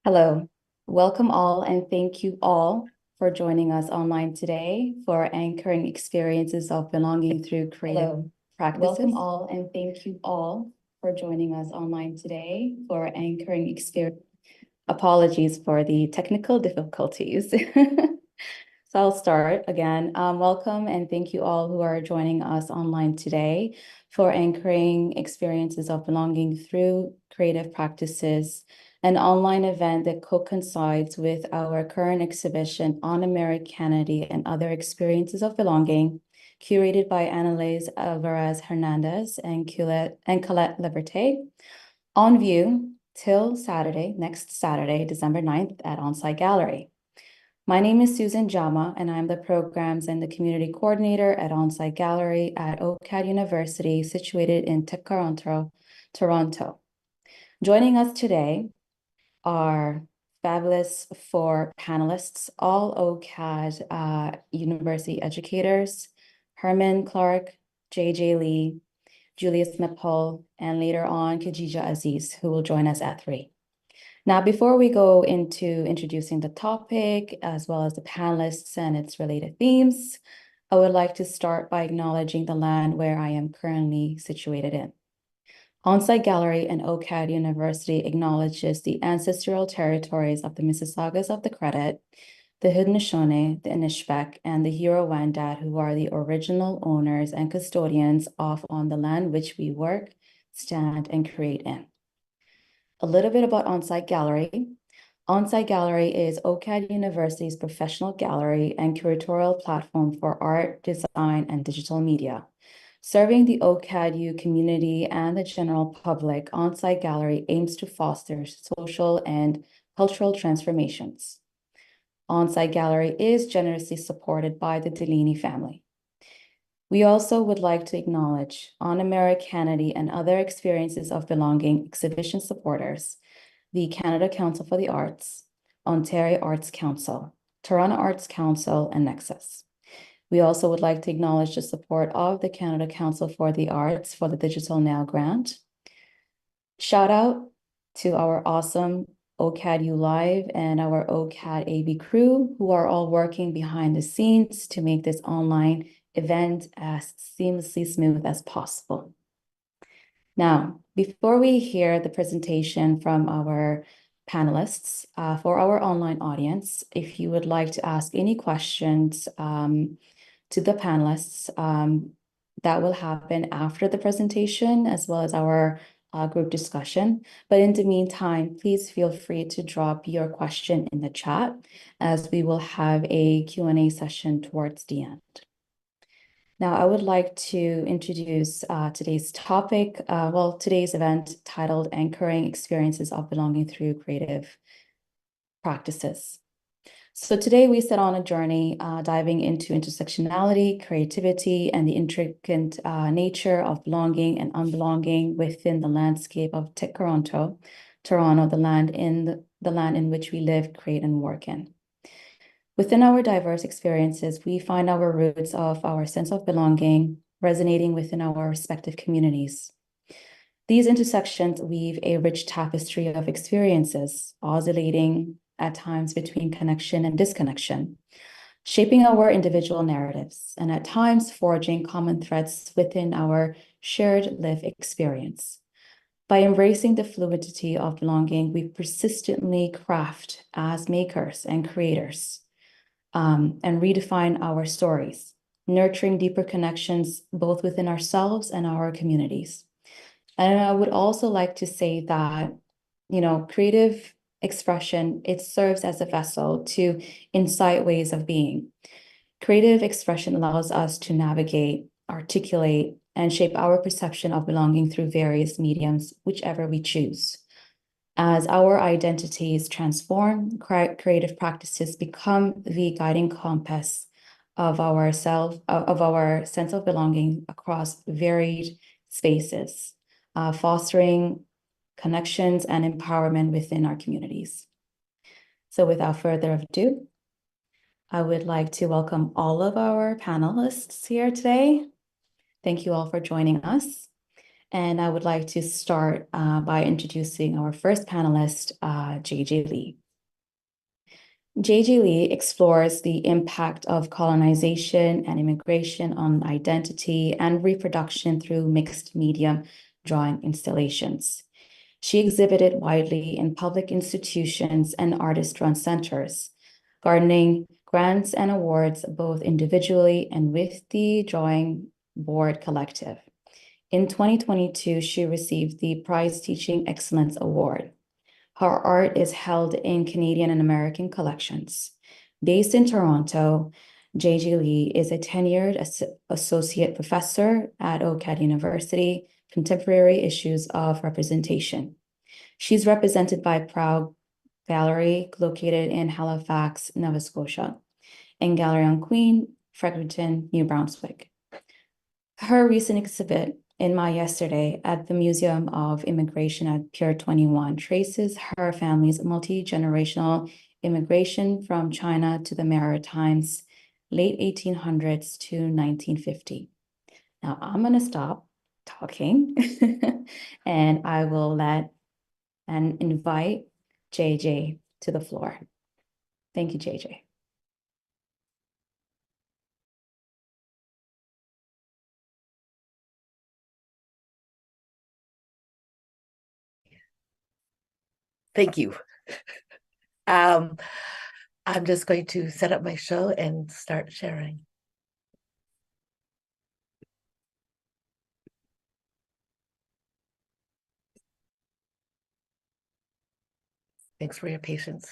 Hello, welcome all, and thank you all for joining us online today for anchoring experiences of belonging through creative practices. Welcome all, and thank you all for joining us online today for anchoring experience. Apologies for the technical difficulties. So I'll start again. Welcome and thank you all who are joining us online today for anchoring experiences of belonging through creative practices, an online event that co-coincides with our current exhibition on Americanity and Other Experiences of Belonging, curated by Annalise Alvarez Hernandez and Colette Liberté, on view till Saturday, next Saturday, December 9th at On-Site Gallery. My name is Susan Jama, and I'm the Programs and the Community Coordinator at On-Site Gallery at OCAD University, situated in Toronto. Joining us today are fabulous four panelists, all OCAD University educators: Herman Clark, JJ Lee, Julius Poncelet, and later on Khadija Aziz, who will join us at 3. Now, before we go into introducing the topic, as well as the panelists and its related themes, I would like to start by acknowledging the land where I am currently situated in. On-Site Gallery and OCAD University acknowledges the ancestral territories of the Mississaugas of the Credit, the Haudenosaunee, the Inishbek, and the Huron-Wendat, who are the original owners and custodians of on the land which we work, stand, and create in. A little bit about On-Site Gallery. On-Site Gallery is OCAD University's professional gallery and curatorial platform for art, design, and digital media. Serving the OCAD-U community and the general public, On-Site Gallery aims to foster social and cultural transformations. On-Site Gallery is generously supported by the Delaney family. We also would like to acknowledge On Americanity and Other Experiences of Belonging exhibition supporters, the Canada Council for the Arts, Ontario Arts Council, Toronto Arts Council, and Nexus. We also would like to acknowledge the support of the Canada Council for the Arts for the Digital Now grant. Shout out to our awesome OCAD U Live and our OCAD AB crew, who are all working behind the scenes to make this online event as seamlessly smooth as possible. Now, before we hear the presentation from our panelists, for our online audience, if you would like to ask any questions to the panelists, that will happen after the presentation, as well as our group discussion. But in the meantime, please feel free to drop your question in the chat, as we will have a Q&A session towards the end. Now, I would like to introduce today's topic, today's event titled Anchoring Experiences of Belonging Through Creative Practices. So today we set on a journey diving into intersectionality, creativity, and the intricate nature of belonging and unbelonging within the landscape of Toronto, the land in which we live, create, and work in. Within our diverse experiences, we find our roots of our sense of belonging resonating within our respective communities. These intersections weave a rich tapestry of experiences, oscillating at times between connection and disconnection, shaping our individual narratives, and at times forging common threads within our shared lived experience. By embracing the fluidity of belonging, we persistently craft as makers and creators, and redefine our stories, nurturing deeper connections both within ourselves and our communities. And I would also like to say that, creative expression, it serves as a vessel to incite ways of being. Creative expression allows us to navigate, articulate, and shape our perception of belonging through various mediums, whichever we choose. As our identities transform, creative practices become the guiding compass of our sense of belonging across varied spaces, fostering connections and empowerment within our communities. So without further ado, I would like to welcome all of our panelists here today. Thank you all for joining us. And I would like to start by introducing our first panelist, JJ Lee. JJ Lee explores the impact of colonization and immigration on identity and reproduction through mixed media drawing installations. She exhibited widely in public institutions and artist-run centers, garnering grants and awards both individually and with the Drawing Board Collective. In 2022, she received the Prize Teaching Excellence Award. Her art is held in Canadian and American collections. Based in Toronto, JJ Lee is a tenured associate professor at OCAD University, Contemporary Issues of Representation. She's represented by Proud Gallery, located in Halifax, Nova Scotia, and Gallery on Queen, Fredericton, New Brunswick. Her recent exhibit, In My Yesterday, at the Museum of Immigration at Pier 21, traces her family's multi-generational immigration from China to the Maritimes, late 1800s to 1950. Now, I'm going to stop talking and I will invite JJ to the floor. Thank you, JJ. Thank you. I'm just going to set up my show and start sharing. Thanks for your patience.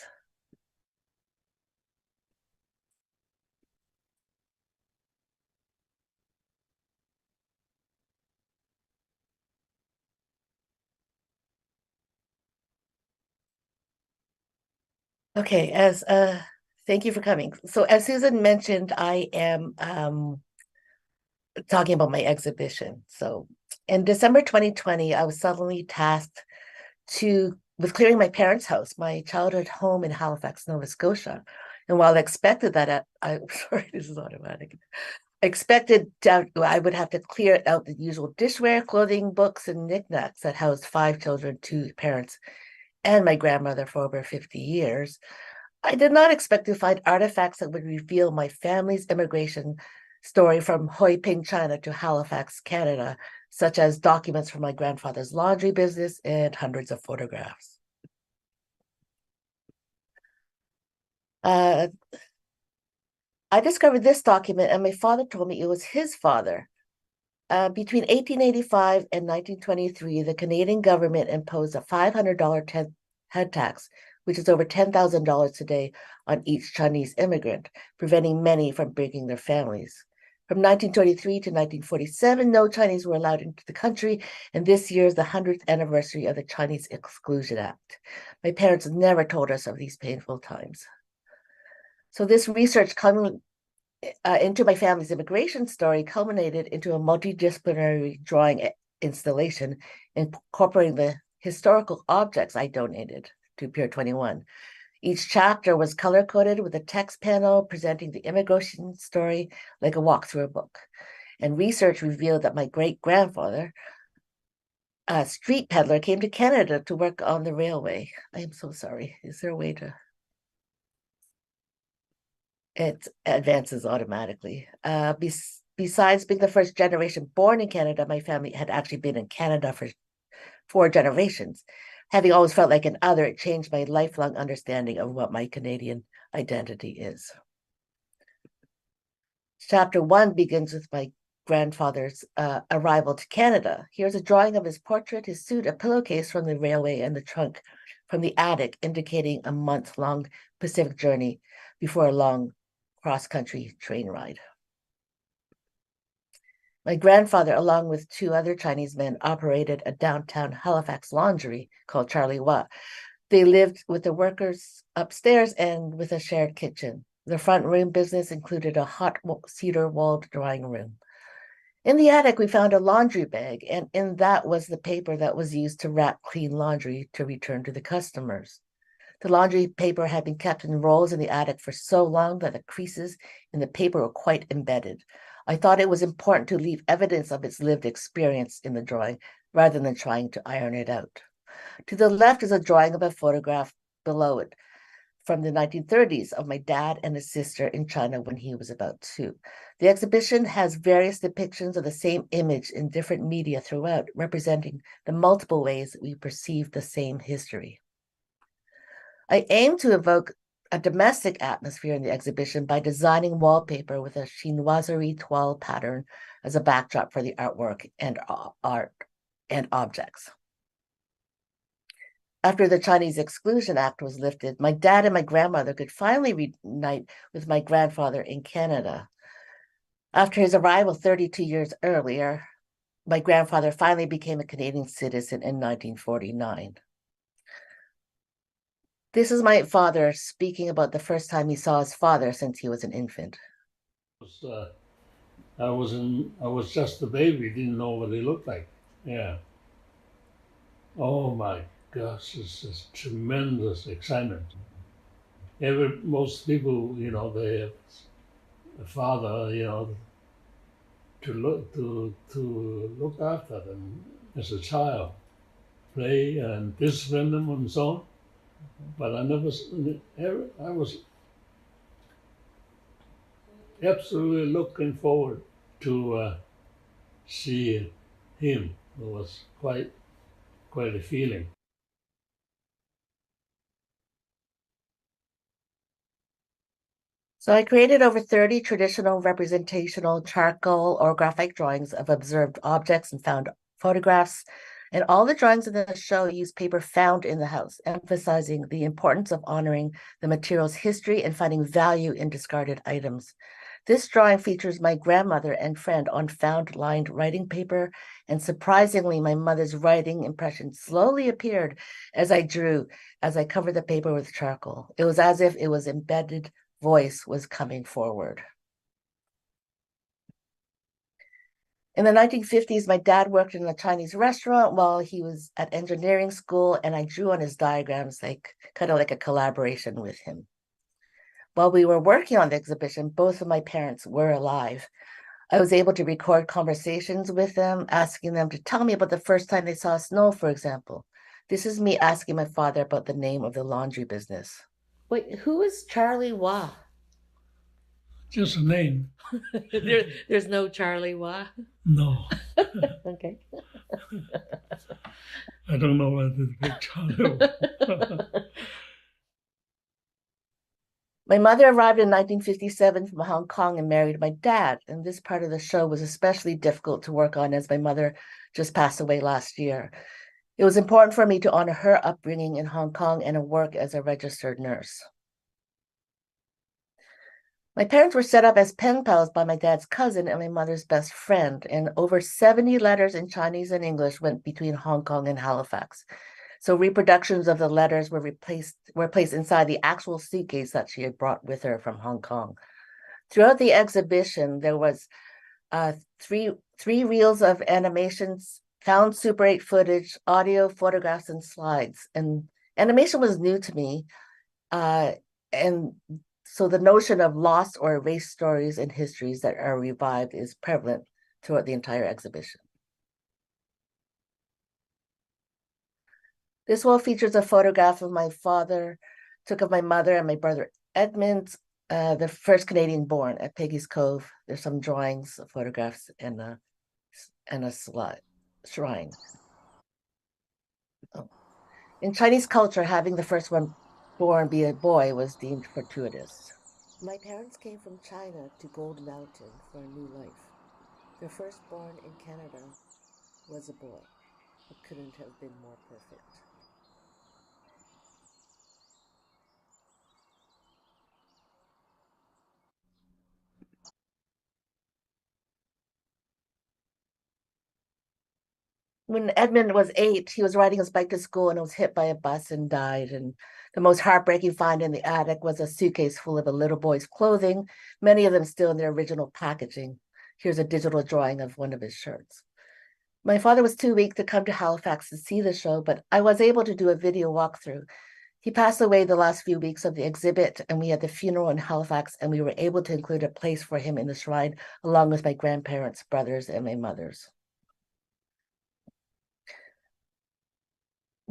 Okay, thank you for coming. So as Susan mentioned, I am talking about my exhibition. So in December 2020, I was suddenly tasked with clearing my parents' house, my childhood home in Halifax, Nova Scotia. And while I expected that, sorry, this is automatic. I expected I would have to clear out the usual dishware, clothing, books, and knickknacks that housed 5 children, 2 parents, and my grandmother for over 50 years. I did not expect to find artifacts that would reveal my family's immigration story from Hoi Ping, China to Halifax, Canada, such as documents from my grandfather's laundry business and hundreds of photographs. I discovered this document, and my father told me it was his father. Between 1885 and 1923, the Canadian government imposed a $500 head tax, which is over $10,000 today, on each Chinese immigrant, preventing many from bringing their families. From 1923 to 1947, no Chinese were allowed into the country, and this year is the 100th anniversary of the Chinese Exclusion Act. My parents never told us of these painful times. So this research coming into my family's immigration story culminated into a multidisciplinary drawing installation incorporating the historical objects I donated to Pier 21. Each chapter was color-coded with a text panel presenting the immigration story like a walk through a book. And research revealed that my great-grandfather, a street peddler, came to Canada to work on the railway. I am so sorry. Is there a way to... It advances automatically. Besides being the first generation born in Canada, my family had actually been in Canada for 4 generations. Having always felt like an other, it changed my lifelong understanding of what my Canadian identity is. Chapter 1 begins with my grandfather's arrival to Canada. Here's a drawing of his portrait, his suit, a pillowcase from the railway, and the trunk from the attic, indicating a month-long Pacific journey before a long cross-country train ride. My grandfather, along with 2 other Chinese men, operated a downtown Halifax laundry called Charlie Wa. They lived with the workers upstairs and with a shared kitchen. The front room business included a hot cedar-walled drawing room. In the attic, we found a laundry bag, and in that was the paper that was used to wrap clean laundry to return to the customers. The laundry paper had been kept in rolls in the attic for so long that the creases in the paper were quite embedded. I thought it was important to leave evidence of its lived experience in the drawing, rather than trying to iron it out. To the left is a drawing of a photograph below it from the 1930s of my dad and his sister in China when he was about 2. The exhibition has various depictions of the same image in different media throughout, representing the multiple ways we perceive the same history. I aim to evoke a domestic atmosphere in the exhibition by designing wallpaper with a chinoiserie toile pattern as a backdrop for the artwork and art and objects. After the Chinese Exclusion Act was lifted, my dad and my grandmother could finally reunite with my grandfather in Canada. After his arrival 32 years earlier, my grandfather finally became a Canadian citizen in 1949. This is my father speaking about the first time he saw his father since he was an infant. I was just a baby, didn't know what he looked like. Yeah. Oh my gosh, it's just tremendous excitement. Most people, they have a father, to look after them as a child, play and discipline them and so on. But I was absolutely looking forward to see him. It was quite a feeling. So I created over 30 traditional representational charcoal or graphite drawings of observed objects and found photographs. And all the drawings in the show use paper found in the house, emphasizing the importance of honoring the material's history and finding value in discarded items. This drawing features my grandmother and friend on found lined writing paper, and surprisingly, my mother's writing impression slowly appeared as I drew, as I covered the paper with charcoal. It was as if it was embedded voice was coming forward. In the 1950s, my dad worked in a Chinese restaurant while he was at engineering school, and I drew on his diagrams, kind of like a collaboration with him. While we were working on the exhibition, both of my parents were alive. I was able to record conversations with them, asking them to tell me about the first time they saw snow, for example. This is me asking my father about the name of the laundry business. Wait, who is Charlie Wah? Just a name. There's no Charlie Wah? No. Okay. I don't know whether to pick Charlie. My mother arrived in 1957 from Hong Kong and married my dad, and this part of the show was especially difficult to work on as my mother just passed away last year. It was important for me to honor her upbringing in Hong Kong and her work as a registered nurse. My parents were set up as pen pals by my dad's cousin and my mother's best friend, and over 70 letters in Chinese and English went between Hong Kong and Halifax. So reproductions of the letters were placed inside the actual suitcase that she had brought with her from Hong Kong. Throughout the exhibition, there was three reels of animations, found Super 8 footage, audio, photographs, and slides. And animation was new to me. And so the notion of lost or erased stories and histories that are revived is prevalent throughout the entire exhibition. This wall features a photograph of my father, took of my mother and my brother Edmund, the first Canadian born at Peggy's Cove. There's some drawings, photographs, and a shrine. Oh. In Chinese culture, having the first one born be a boy was deemed fortuitous. My parents came from China to Gold Mountain for a new life. Their firstborn in Canada was a boy. It couldn't have been more perfect. When Edmund was 8, he was riding his bike to school and was hit by a bus and died. And the most heartbreaking find in the attic was a suitcase full of a little boy's clothing, many of them still in their original packaging. Here's a digital drawing of one of his shirts. My father was too weak to come to Halifax to see the show, but I was able to do a video walkthrough. He passed away the last few weeks of the exhibit, and we had the funeral in Halifax, and we were able to include a place for him in the shrine, along with my grandparents, brothers, and my mother's.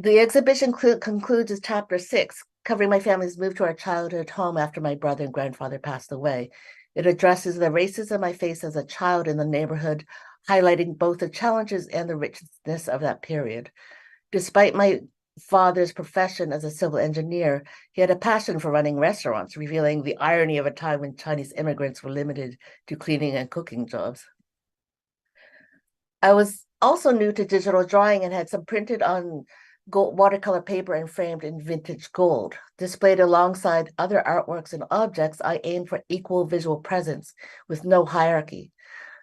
The exhibition concludes as chapter 6, covering my family's move to our childhood home after my brother and grandfather passed away. It addresses the racism I faced as a child in the neighborhood, highlighting both the challenges and the richness of that period. Despite my father's profession as a civil engineer, he had a passion for running restaurants, revealing the irony of a time when Chinese immigrants were limited to cleaning and cooking jobs. I was also new to digital drawing and had some printed on gold, watercolor paper and framed in vintage gold. Displayed alongside other artworks and objects, I aimed for equal visual presence with no hierarchy.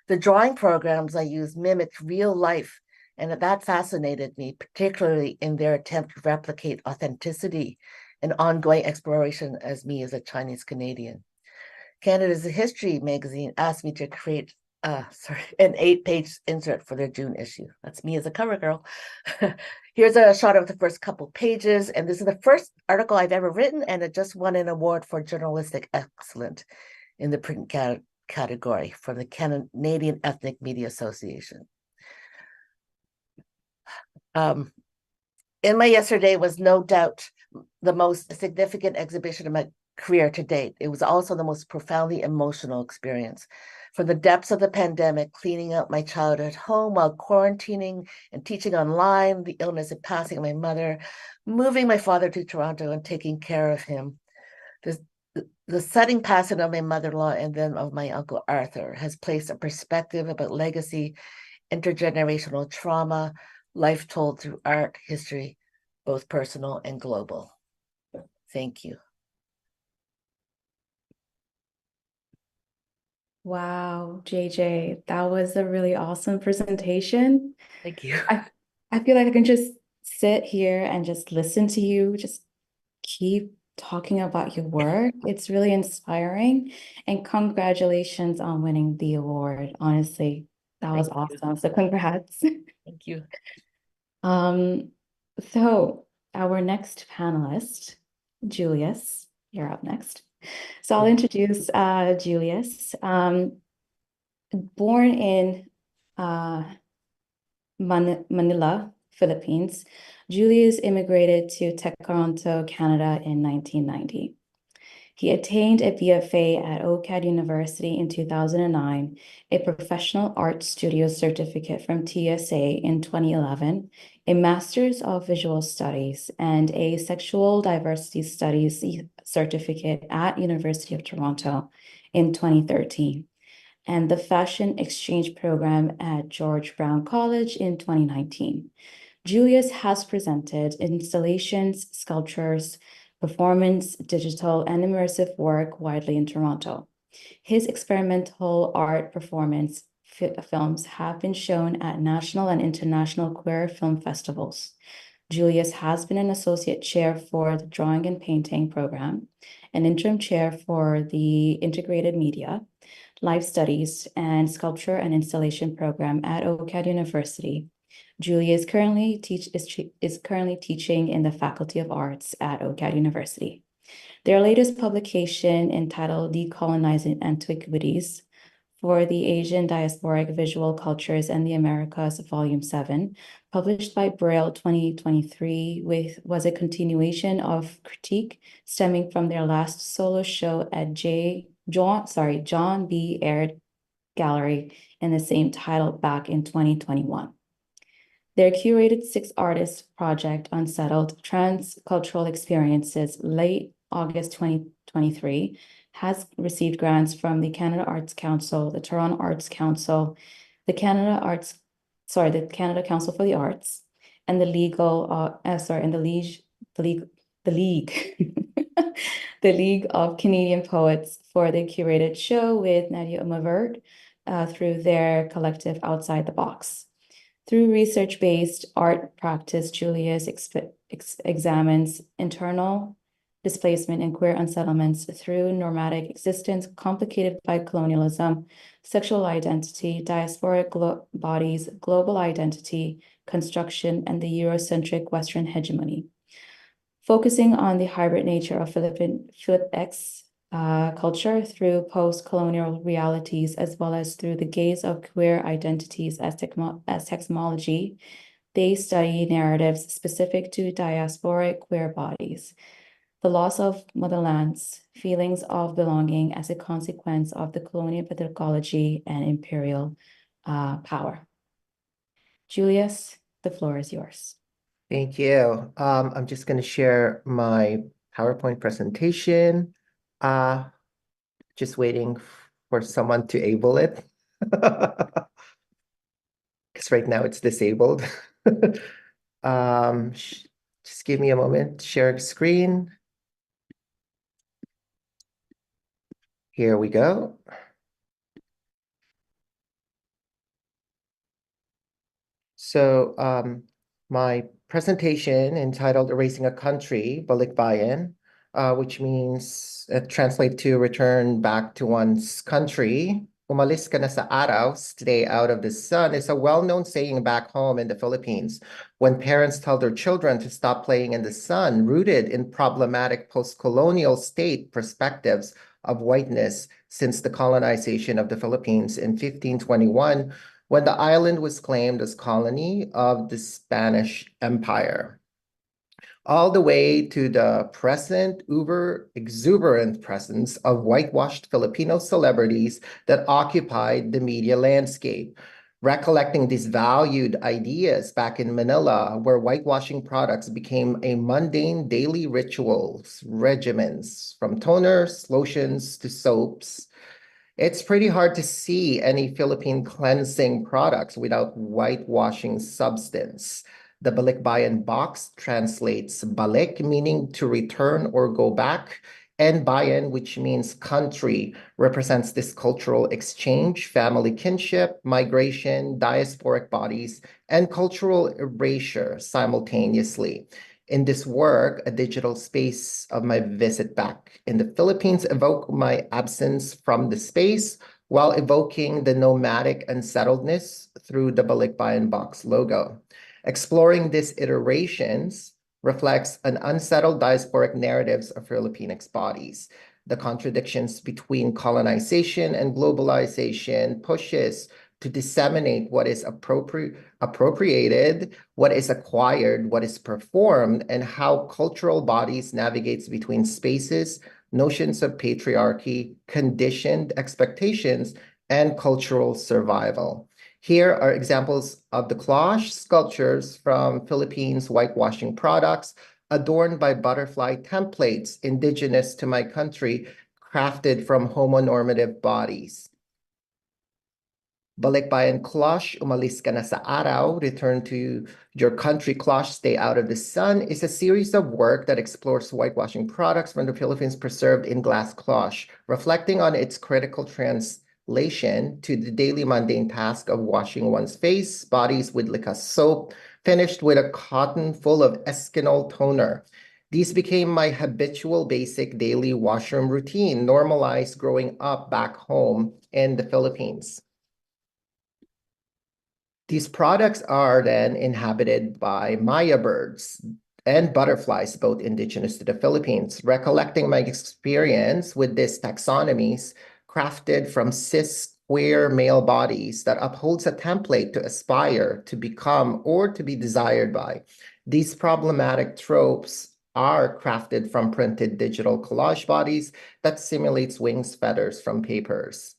The drawing programs I used mimicked real life, and that fascinated me, particularly in their attempt to replicate authenticity and ongoing exploration as me as a Chinese Canadian. Canada's History magazine asked me to create an 8-page insert for their June issue. That's me as a cover girl. Here's a shot of the first couple pages, and this is the first article I've ever written, and it just won an award for journalistic excellence in the print category from the Canadian Ethnic Media Association. In My Yesterday was no doubt the most significant exhibition of my career to date. It was also the most profoundly emotional experience. From the depths of the pandemic, cleaning up my childhood home while quarantining and teaching online, the illness and passing of my mother, moving my father to Toronto and taking care of him. The sudden passing of my mother-in-law and then of my uncle Arthur has placed a perspective about legacy, intergenerational trauma, life told through art, history, both personal and global. Thank you. Wow, JJ, that was a really awesome presentation. Thank you. I feel like I can just sit here and just listen to you, just keep talking about your work. It's really inspiring. And congratulations on winning the award. Honestly, that was awesome. So congrats. Thank you. So our next panelist, Julius, you're up next. So I'll introduce Julius. Born in Manila, Philippines, Julius immigrated to Toronto, Canada in 1990. He attained a BFA at OCAD University in 2009, a professional art studio certificate from TSA in 2011, a Master's of Visual Studies, and a Sexual Diversity Studies certificate at University of Toronto in 2013, and the Fashion Exchange Program at George Brown College in 2019. Julius has presented installations, sculptures, performance, digital, and immersive work widely in Toronto. His experimental art performance films have been shown at national and international queer film festivals. Julius has been an associate chair for the Drawing and Painting program, an interim chair for the Integrated Media, Life Studies, and Sculpture and Installation program at OCAD University. Julia is currently teaching in the Faculty of Arts at OCAD University. Their latest publication, entitled Decolonizing Antiquities for the Asian Diasporic Visual Cultures and the Americas, Volume 7, published by Braille 2023, was a continuation of critique stemming from their last solo show at John B. Aird Gallery in the same title back in 2021. Their curated 6-artist project, Unsettled Transcultural Experiences, late August 2023, has received grants from the Canada Arts Council, the Toronto Arts Council, the Canada Council for the Arts, and the League, the League of Canadian Poets for the curated show with Nadia Umavert through their collective Outside the Box. Through research-based art practice, Julius examines internal displacement and queer unsettlements through normatic existence complicated by colonialism, sexual identity, diasporic bodies, global identity, construction, and the Eurocentric Western hegemony. Focusing on the hybrid nature of Filipix culture through post-colonial realities, as well as through the gaze of queer identities as technology, They study narratives specific to diasporic queer bodies, the loss of motherlands, feelings of belonging as a consequence of the colonial pedagogy and imperial power. Julius, the floor is yours. Thank you. I'm just going to share my PowerPoint presentation. Just waiting for someone to able it. Because right now it's disabled. Just give me a moment. Share screen. Here we go. So my presentation entitled Erasing a Country, Balikbayan, which means translate to return back to one's country. Umalis ka na sa araw, stay out of the sun, is a well-known saying back home in the Philippines when parents tell their children to stop playing in the sun, rooted in problematic post-colonial state perspectives of whiteness since the colonization of the Philippines in 1521, when the island was claimed as colony of the Spanish Empire, all the way to the present exuberant presence of whitewashed Filipino celebrities that occupied the media landscape. Recollecting these valued ideas back in Manila, where whitewashing products became a mundane daily rituals, regimens, from toners, lotions, to soaps, it's pretty hard to see any Philippine cleansing products without whitewashing substance. The balikbayan box translates balik, meaning to return or go back, and bayan, which means country, represents this cultural exchange, family kinship, migration, diasporic bodies, and cultural erasure simultaneously. In this work, a digital space of my visit back in the Philippines evoke my absence from the space while evoking the nomadic unsettledness through the Balikbayan box logo. Exploring these iterations reflects an unsettled diasporic narratives of Filipinx bodies. The contradictions between colonization and globalization pushes to disseminate what is appropriated, what is acquired, what is performed, and how cultural bodies navigates between spaces, notions of patriarchy, conditioned expectations, and cultural survival. Here are examples of the cloche sculptures from Philippines whitewashing products adorned by butterfly templates indigenous to my country, crafted from homonormative bodies. Balikbayan cloche, umalis ka na sa araw, return to your country cloche, stay out of the sun, is a series of work that explores whitewashing products from the Philippines preserved in glass cloche, reflecting on its critical translation to the daily mundane task of washing one's face, bodies with likas soap, finished with a cotton full of Eskinol toner. These became my habitual basic daily washroom routine, normalized growing up back home in the Philippines. These products are then inhabited by Maya birds and butterflies, both indigenous to the Philippines. Recollecting my experience with these taxonomies crafted from cis queer male bodies that upholds a template to aspire, to become, or to be desired by. These problematic tropes are crafted from printed digital collage bodies that simulates wings, feathers from papers.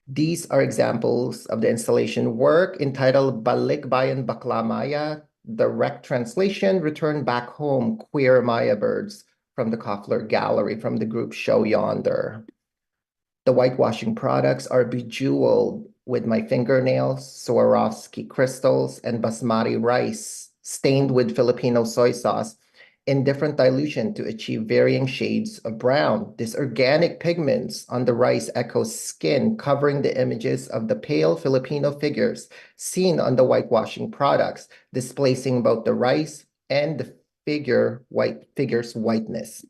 These are examples of the installation work entitled Balikbayan Bakla Maya, direct translation, Return Back Home, Queer Maya Birds, from the Koffler Gallery from the group Show Yonder. The whitewashing products are bejeweled with my fingernails, Swarovski crystals, and basmati rice, stained with Filipino soy sauce, in different dilution to achieve varying shades of brown. These organic pigments on the rice echo skin, covering the images of the pale Filipino figures seen on the whitewashing products, displacing both the rice and the figure's whiteness.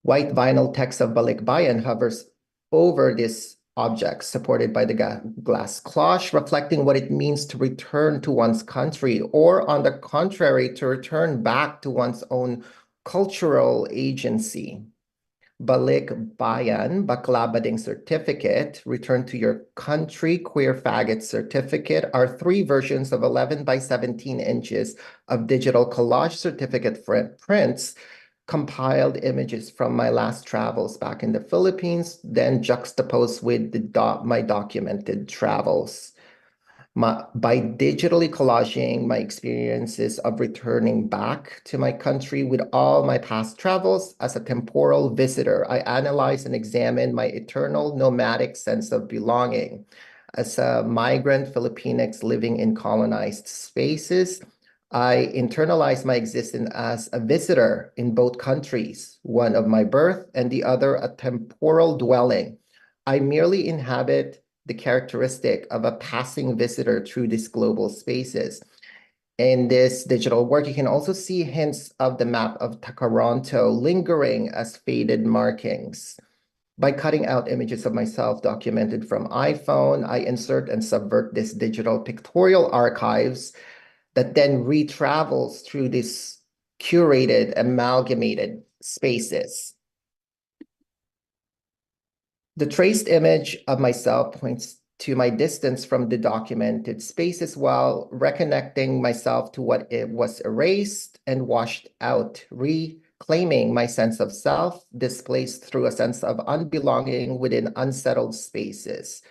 White vinyl text of Balikbayan hovers over this object supported by the glass cloche, reflecting what it means to return to one's country, or on the contrary, to return back to one's own cultural agency. Balik Bayan, Baklabading Certificate, Return to Your Country, Queer Faggot Certificate are three versions of 11 by 17 inches of digital collage certificate prints, compiled images from my last travels back in the Philippines, then juxtaposed with my documented travels. By digitally collaging my experiences of returning back to my country with all my past travels as a temporal visitor, I analyze and examine my eternal nomadic sense of belonging. As a migrant Filipinx living in colonized spaces, I internalize my existence as a visitor in both countries, one of my birth and the other a temporal dwelling. I merely inhabit the characteristic of a passing visitor through these global spaces. In this digital work, you can also see hints of the map of Takaronto lingering as faded markings. By cutting out images of myself documented from iPhone, I insert and subvert this digital pictorial archives that then retravels through these curated, amalgamated spaces. The traced image of myself points to my distance from the documented spaces while reconnecting myself to what it was erased and washed out, reclaiming my sense of self, displaced through a sense of unbelonging within unsettled spaces,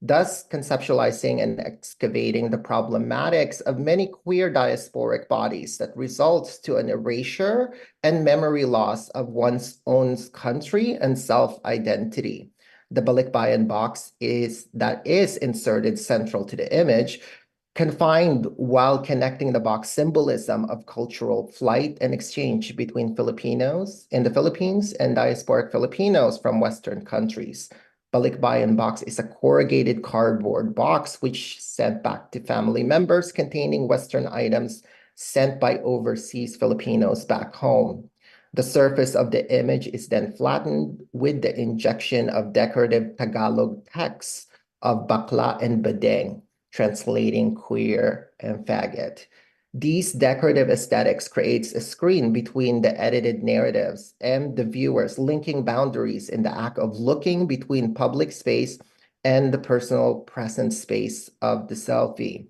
thus conceptualizing and excavating the problematics of many queer diasporic bodies that results to an erasure and memory loss of one's own country and self-identity. The balikbayan box is inserted central to the image, confined while connecting the box symbolism of cultural flight and exchange between Filipinos in the Philippines and diasporic Filipinos from Western countries. Balikbayan box is a corrugated cardboard box which sent back to family members containing Western items sent by overseas Filipinos back home. The surface of the image is then flattened with the injection of decorative Tagalog text of bakla and badeng, translating queer and faggot. These decorative aesthetics creates a screen between the edited narratives and the viewers, linking boundaries in the act of looking between public space and the personal present space of the selfie.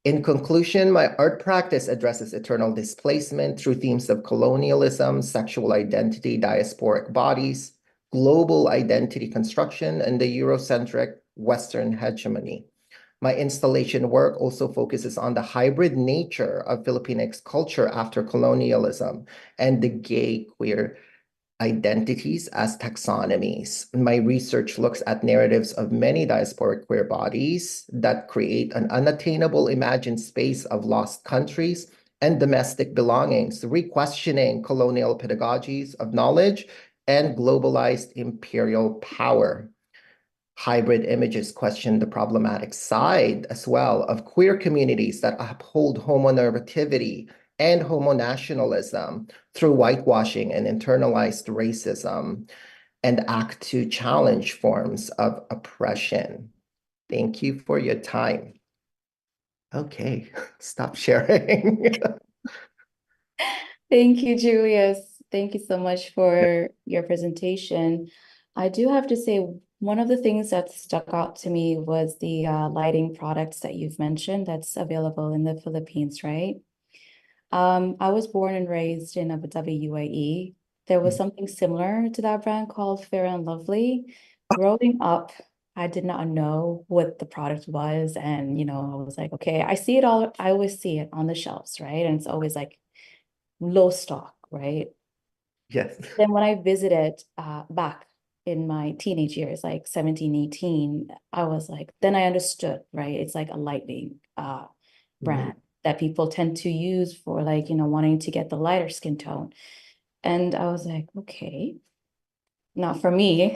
In conclusion, my art practice addresses eternal displacement through themes of colonialism, sexual identity, diasporic bodies, global identity construction, and the Eurocentric Western hegemony. My installation work also focuses on the hybrid nature of Filipinx culture after colonialism and the gay queer identities as taxonomies. My research looks at narratives of many diasporic queer bodies that create an unattainable imagined space of lost countries and domestic belongings, re-questioning colonial pedagogies of knowledge and globalized imperial power. Hybrid images question the problematic side as well of queer communities that uphold homonormativity and homonationalism through whitewashing and internalized racism and act to challenge forms of oppression. Thank you for your time. Okay, stop sharing. Thank you, Julius. Thank you so much for your presentation. I do have to say, one of the things that stuck out to me was the lighting products that you've mentioned that's available in the Philippines, right? I was born and raised in Abu Dhabi, UAE. There was something similar to that brand called Fair and Lovely. Growing up, I did not know what the product was. And, I was like, okay, I always see it on the shelves, right? And it's always like low stock, right? Yes. Then when I visited back in my teenage years, like 17, 18, I was like, then I understood, right? It's like a lighting brand that people tend to use for like, wanting to get the lighter skin tone. And I was like, okay, not for me.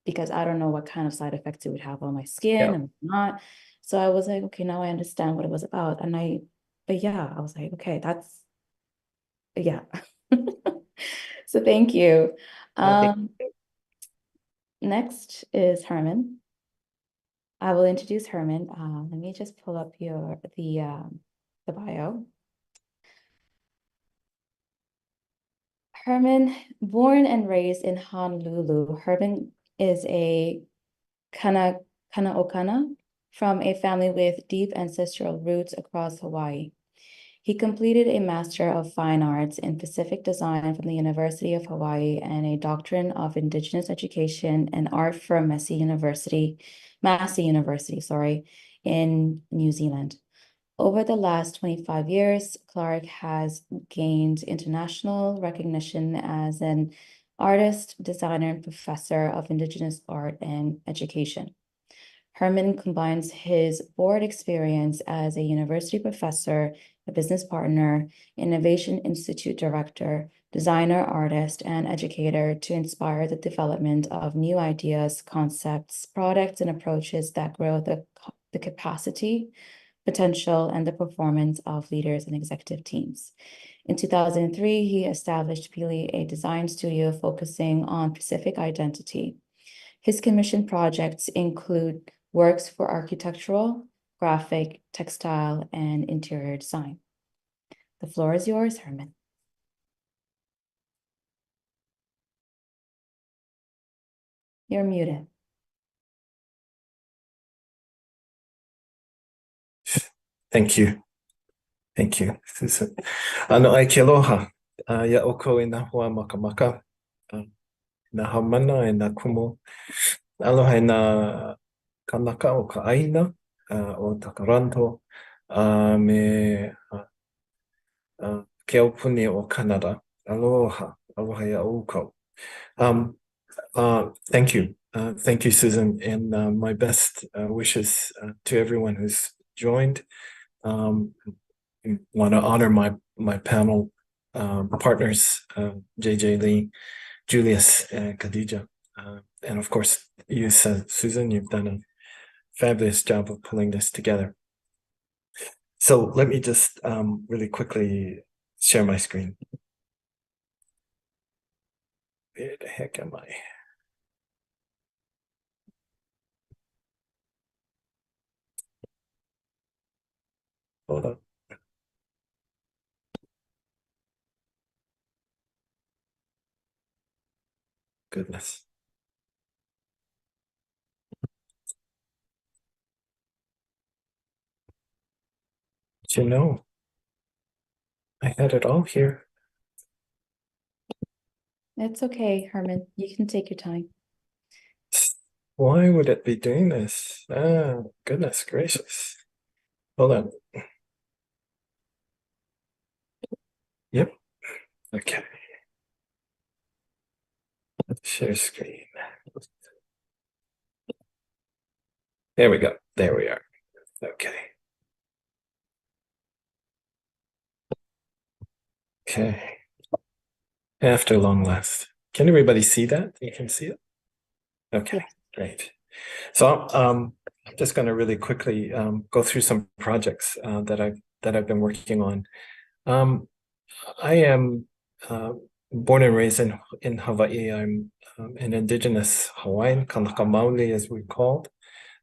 Because I don't know what kind of side effects it would have on my skin and not. So I was like, okay, now I understand what it was about. But yeah, I was like, okay, yeah. So thank you. Next is Herman. I will introduce Herman. Let me just pull up the bio. Herman, born and raised in Honolulu, Herman is a Kanaokana from a family with deep ancestral roots across Hawaii. He completed a Master of Fine Arts in Pacific Design from the University of Hawaii and a Doctorate of Indigenous Education and Art from Massey University, in New Zealand. Over the last 25 years, Clark has gained international recognition as an artist, designer, and professor of Indigenous art and education. Herman combines his board experience as a university professor, a business partner, Innovation Institute director, designer, artist, and educator to inspire the development of new ideas, concepts, products, and approaches that grow the capacity, potential, and the performance of leaders and executive teams. In 2003, he established Pili, a design studio focusing on Pacific identity. His commissioned projects include works for architectural, graphic, textile, and interior design. The floor is yours, Herman. You're muted. Thank you. Thank you, Susan. Aike aloha. Ia oko e nā hoa makamaka. Nā hamana e nā kumu. Aloha e nā kanaka o ka aina o Takaranto me ke aupuni o Canada. Aloha. Aloha ia oko. Thank you. Thank you, Susan, and my best wishes to everyone who's joined. Want to honor my panel partners, JJ Lee, Julius, and Khadija. And of course, you, Susan, you've done a fabulous job of pulling this together. So let me just really quickly share my screen. Where the heck am I? Hold on. Goodness. But you know, I had it all here. It's okay, Herman. You can take your time. Why would it be doing this? Goodness gracious. Hold on. Yep. Okay. Share screen. There we go. There we are. Okay. Okay. After long last. Can everybody see that? You can see it? Okay, great. So I'm just going to really quickly go through some projects that I've been working on. I am born and raised in Hawaii. I'm an Indigenous Hawaiian, Kanaka Maoli as we're called.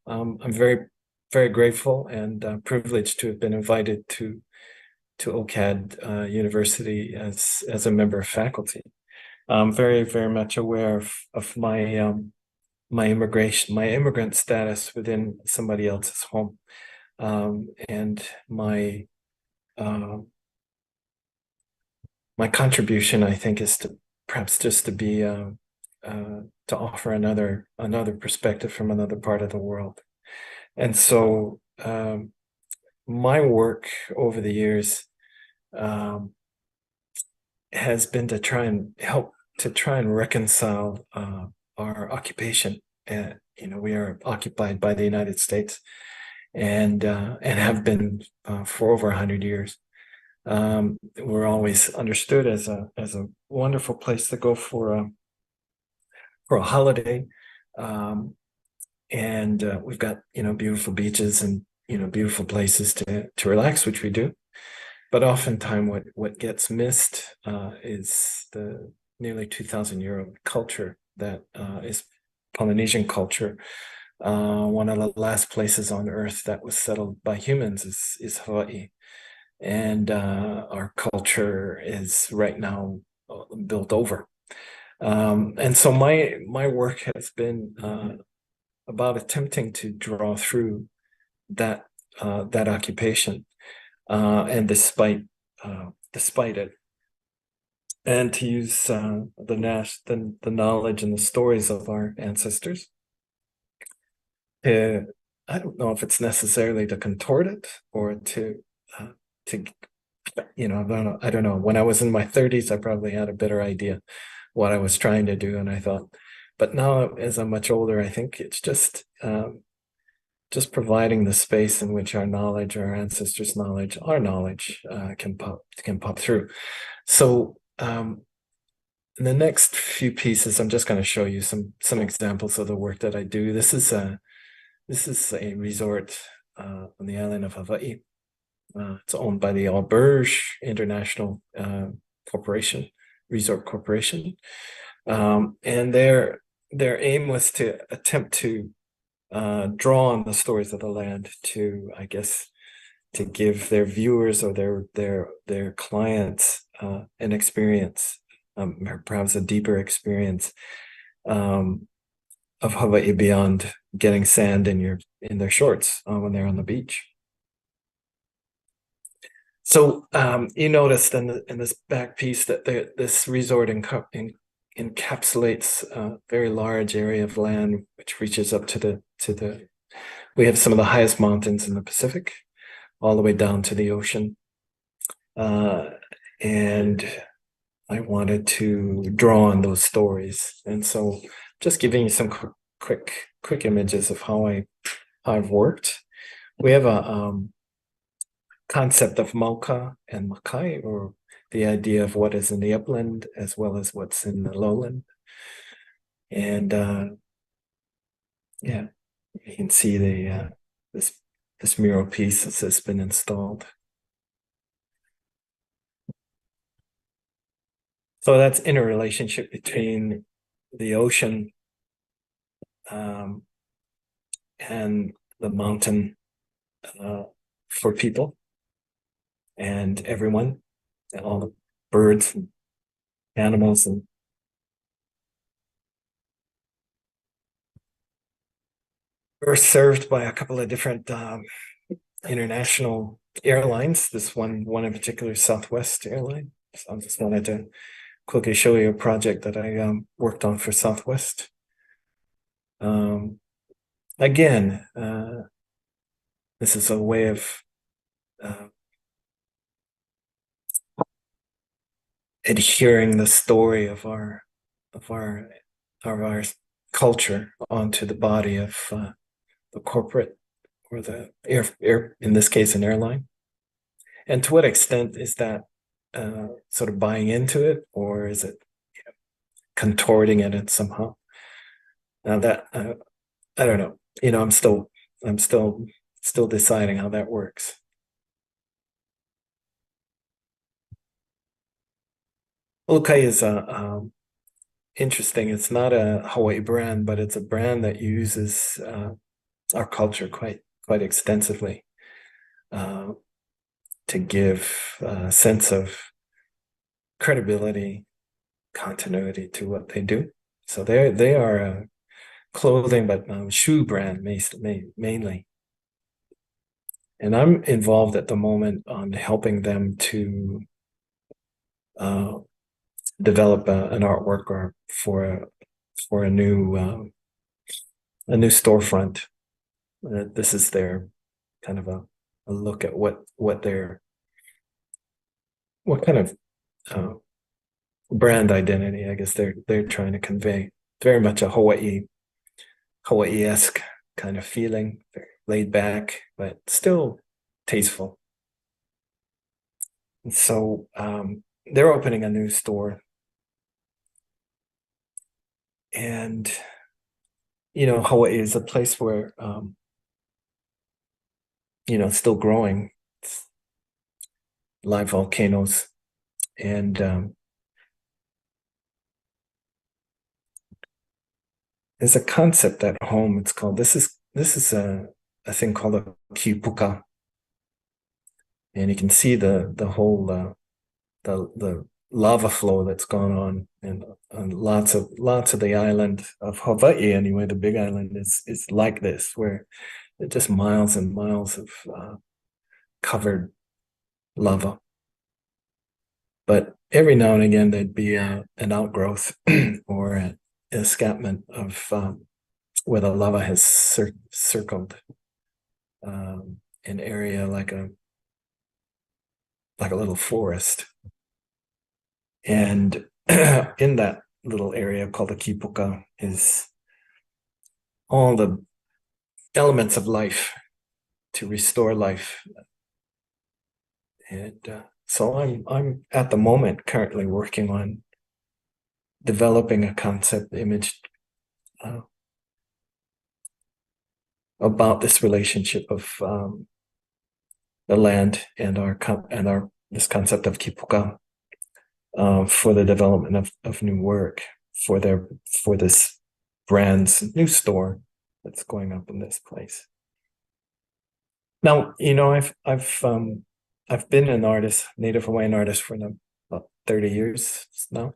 I'm very, very grateful and privileged to have been invited to OCAD University as a member of faculty. I'm very, very much aware of my my immigrant status within somebody else's home, and my contribution, I think, is to perhaps just to be to offer another perspective from another part of the world. And so my work over the years has been to try and reconcile our occupation. We are occupied by the United States, and have been for over 100 years. We're always understood as a wonderful place to go for a holiday, and we've got beautiful beaches and beautiful places to relax, which we do. But oftentimes, what gets missed is the nearly 2,000-year-old culture that is Polynesian culture. One of the last places on Earth that was settled by humans is Hawaii. And our culture is right now built over. And so my work has been about attempting to draw through that occupation, and despite it, and to use the knowledge and the stories of our ancestors. I don't know if it's necessarily to contort it or to I don't know. When I was in my 30s, I probably had a better idea what I was trying to do, and I thought, but now as I'm much older, I think it's just providing the space in which our knowledge, our ancestors' knowledge, our knowledge can pop through. So in the next few pieces, I'm just going to show you some examples of the work that I do. This is a resort on the island of Hawaii. It's owned by the Alberge International Resort Corporation, and their aim was to attempt to draw on the stories of the land to, I guess, to give their viewers or their clients an experience, or perhaps a deeper experience of Hawaii beyond getting sand in their shorts when they're on the beach. So you noticed in this back piece that this resort encapsulates a very large area of land which reaches up to the we have some of the highest mountains in the Pacific, all the way down to the ocean. And I wanted to draw on those stories. And so just giving you some quick images of how I've worked. We have a concept of Mauka and Makai, or the idea of what is in the upland as well as what's in the lowland. And yeah, you can see this mural piece that's been installed. So that's interrelationship between the ocean and the mountain for people and everyone, and all the birds and animals. And we're served by a couple of different international airlines. This one in particular, Southwest Airline. So I just wanted to quickly show you a project that I worked on for Southwest. Again, this is a way of adhering the story of our culture onto the body of the corporate or the air, in this case, an airline. And to what extent is that sort of buying into it, or is it contorting it somehow? Now that I don't know. I'm still deciding how that works. Ulukai is interesting. It's not a Hawaii brand, but it's a brand that uses our culture quite extensively to give a sense of credibility, continuity to what they do. So they are a clothing, but shoe brand mainly. And I'm involved at the moment on helping them to develop an artwork or for a new storefront. This is their kind of a look at what kind of brand identity, I guess they're trying to convey. Very much a Hawaii-esque kind of feeling, very laid back, but still tasteful. And so they're opening a new store. And, Hawaii is a place where, it's still growing. It's live volcanoes. And there's a concept at home. It's called, this is a thing called a kipuka. And you can see the whole, the lava flow that's gone on, and lots of the island of Hawaii, anyway, the Big Island is like this, where it's just miles and miles of covered lava. But every now and again, there'd be an outgrowth or an escapement of where the lava has circled an area like a little forest. And in that little area called the Kipuka is all the elements of life to restore life. And so I'm at the moment currently working on developing a concept image about this relationship of the land and our this concept of Kipuka for the development of new work for this brand's new store that's going up in this place. Now, I've been an artist, Native Hawaiian artist, for about 30 years now.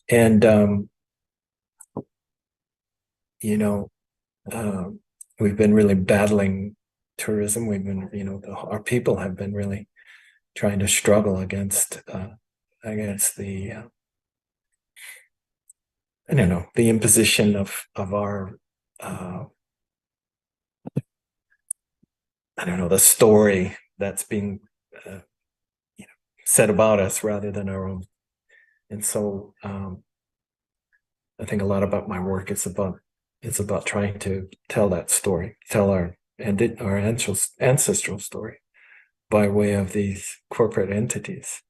And, we've been really battling tourism. We've been, our people have been really trying to struggle against the, the imposition of our, the story that's being said about us rather than our own. And so I think a lot about my work is about trying to tell that story, tell our ancestral story by way of these corporate entities.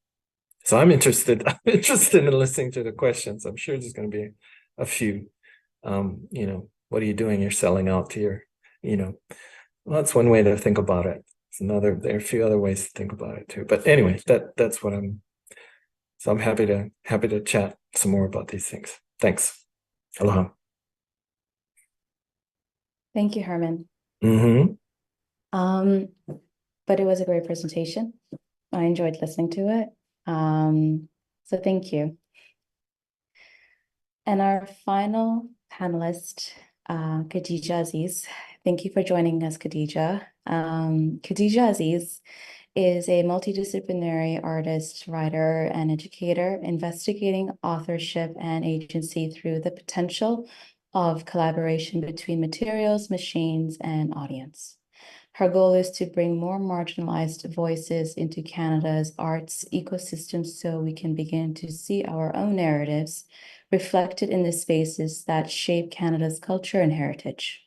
So I'm interested in listening to the questions. I'm sure there's going to be a few. What are you doing? You're selling out to your, well, that's one way to think about it. There are a few other ways to think about it too. But anyway, that's what so I'm happy to chat some more about these things. Thanks. Aloha. Thank you, Herman. Mm-hmm. But it was a great presentation. I enjoyed listening to it. So thank you. And our final panelist, Khadija Aziz. Thank you for joining us, Khadija. Khadija Aziz is a multidisciplinary artist, writer, and educator, investigating authorship and agency through the potential of collaboration between materials, machines, and audience. Her goal is to bring more marginalized voices into Canada's arts ecosystem so we can begin to see our own narratives reflected in the spaces that shape Canada's culture and heritage.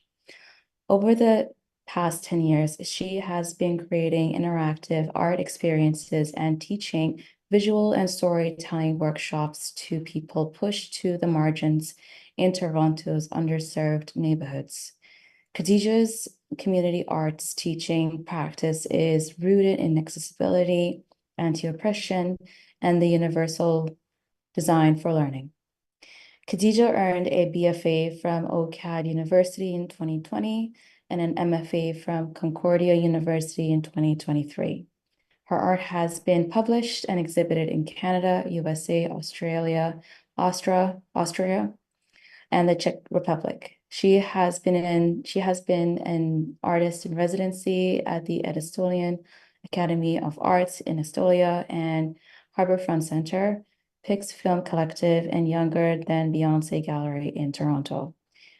Over the past 10 years, she has been creating interactive art experiences and teaching visual and storytelling workshops to people pushed to the margins in Toronto's underserved neighborhoods. Khadija's community arts teaching practice is rooted in accessibility, anti-oppression, and the universal design for learning. Khadija earned a BFA from OCAD University in 2020 and an MFA from Concordia University in 2023. Her art has been published and exhibited in Canada, USA, Australia, Austria, and the Czech Republic. She has been an artist in residency at the Estonian Academy of Arts in Estonia and Harbourfront Center, Pix Film Collective, and Younger Than Beyonce Gallery in Toronto.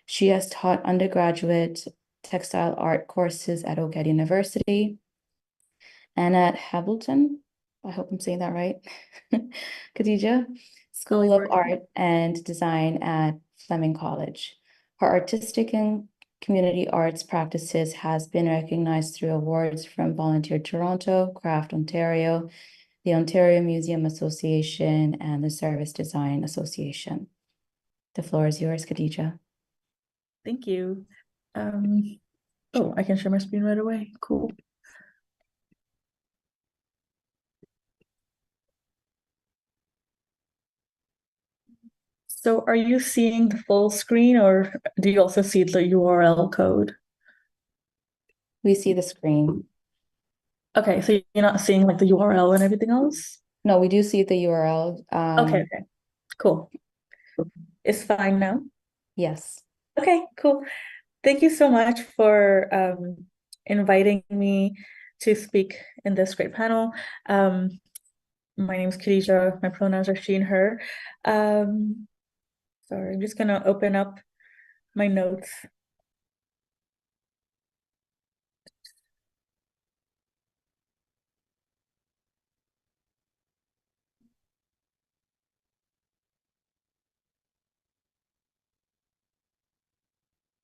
She has taught undergraduate textile art courses at OCAD University and at Hamilton, I hope I'm saying that right, Khadija, School of Art and Design at Fleming College. Her artistic and community arts practices has been recognized through awards from Volunteer Toronto, Craft Ontario, the Ontario Museum Association, and the Service Design Association. The floor is yours, Khadija. Thank you. Oh, I can share my screen right away. Cool. So are you seeing the full screen, or do you also see the URL code? We see the screen. Okay, so you're not seeing like the URL and everything else? No, we do see the URL. Okay, okay, cool. It's fine now. Yes. Okay, cool. Thank you so much for inviting me to speak in this great panel. My name is Khadija. My pronouns are she and her. Sorry, I'm just gonna open up my notes.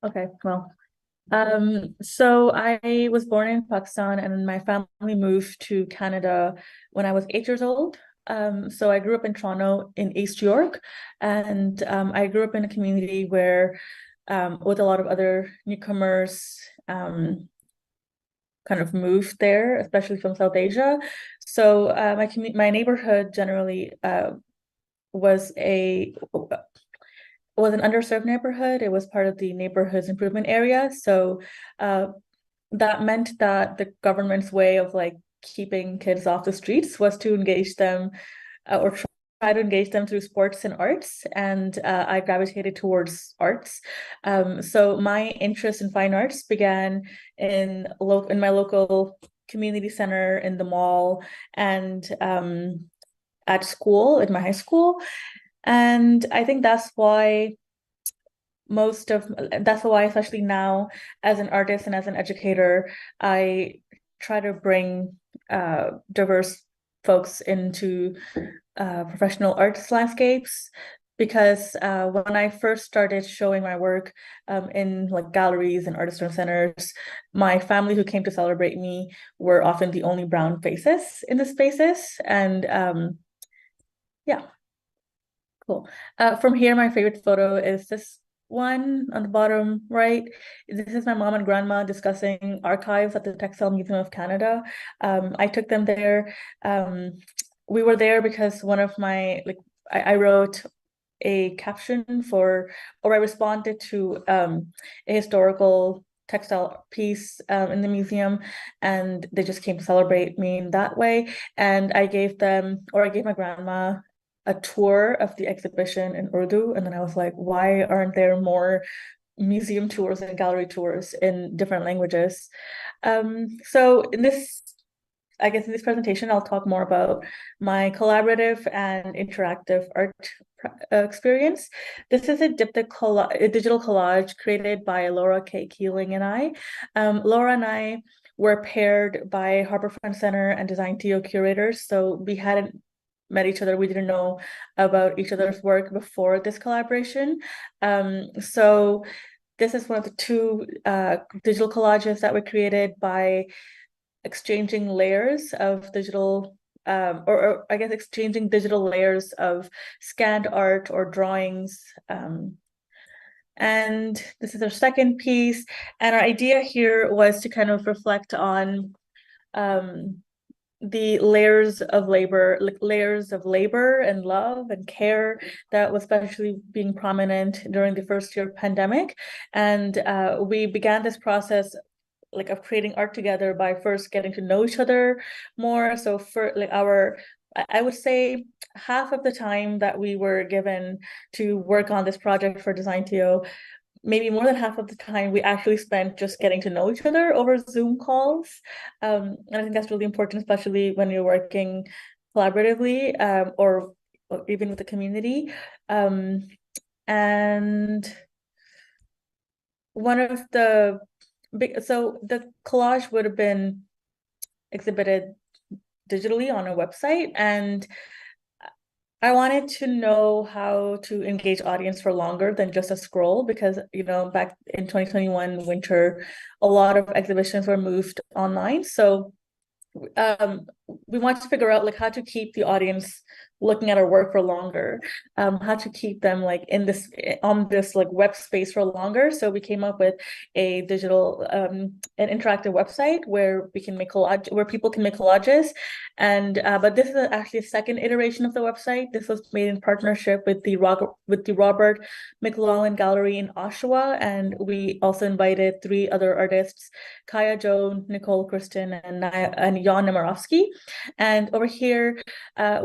Okay, well, so I was born in Pakistan and my family moved to Canada when I was 8 years old. So I grew up in Toronto in East York, and I grew up in a community where, with a lot of other newcomers, kind of moved there, especially from South Asia. So my neighborhood generally was an underserved neighborhood. It was part of the neighborhoods improvement area. So that meant that the government's way of like keeping kids off the streets was to engage them or try to engage them through sports and arts. And I gravitated towards arts. So my interest in fine arts began in my local community center, in the mall, and at school, in my high school. And I think that's why, especially now, as an artist and as an educator, I try to bring diverse folks into professional arts landscapes. Because when I first started showing my work in like galleries and artist centers, my family who came to celebrate me were often the only brown faces in the spaces. And yeah, cool. From here, my favorite photo is this one on the bottom right. This is my mom and grandma discussing archives at the Textile Museum of Canada. I took them there. We were there because one of my, I wrote a caption or I responded to a historical textile piece in the museum, and they just came to celebrate me in that way. And I gave my grandma a tour of the exhibition in Urdu, and then I was like, why aren't there more museum tours and gallery tours in different languages? So in this presentation, I'll talk more about my collaborative and interactive art experience. This is a digital collage created by Laura K. Keeling and I. Laura and I were paired by Harbourfront Center and Design TO curators, so we hadn't met each other. We didn't know about each other's work before this collaboration. So this is one of the two digital collages that were created by exchanging layers of digital, or I guess exchanging digital layers of scanned art or drawings. And this is our second piece. And our idea here was to kind of reflect on the layers of labor and love and care that was especially being prominent during the first year of pandemic. And we began this process of creating art together by first getting to know each other more. So for I would say half of the time that we were given to work on this project for Design TO, maybe more than half of the time we actually spent just getting to know each other over Zoom calls. And I think that's really important, especially when you're working collaboratively or even with the community. And one of the so the collage would have been exhibited digitally on a website, and I wanted to know how to engage audience for longer than just a scroll, because back in 2021 winter, a lot of exhibitions were moved online. So we want to figure out how to keep the audience looking at our work for longer, how to keep them on this web space for longer. So we came up with a digital an interactive website where we can make people can make collages. And but this is actually a second iteration of the website. This was made in partnership with the Robert McLaughlin Gallery in Oshawa, and we also invited 3 other artists: Kaya Joan, Nicole Kristen, and Jan Nemirovsky. And over here,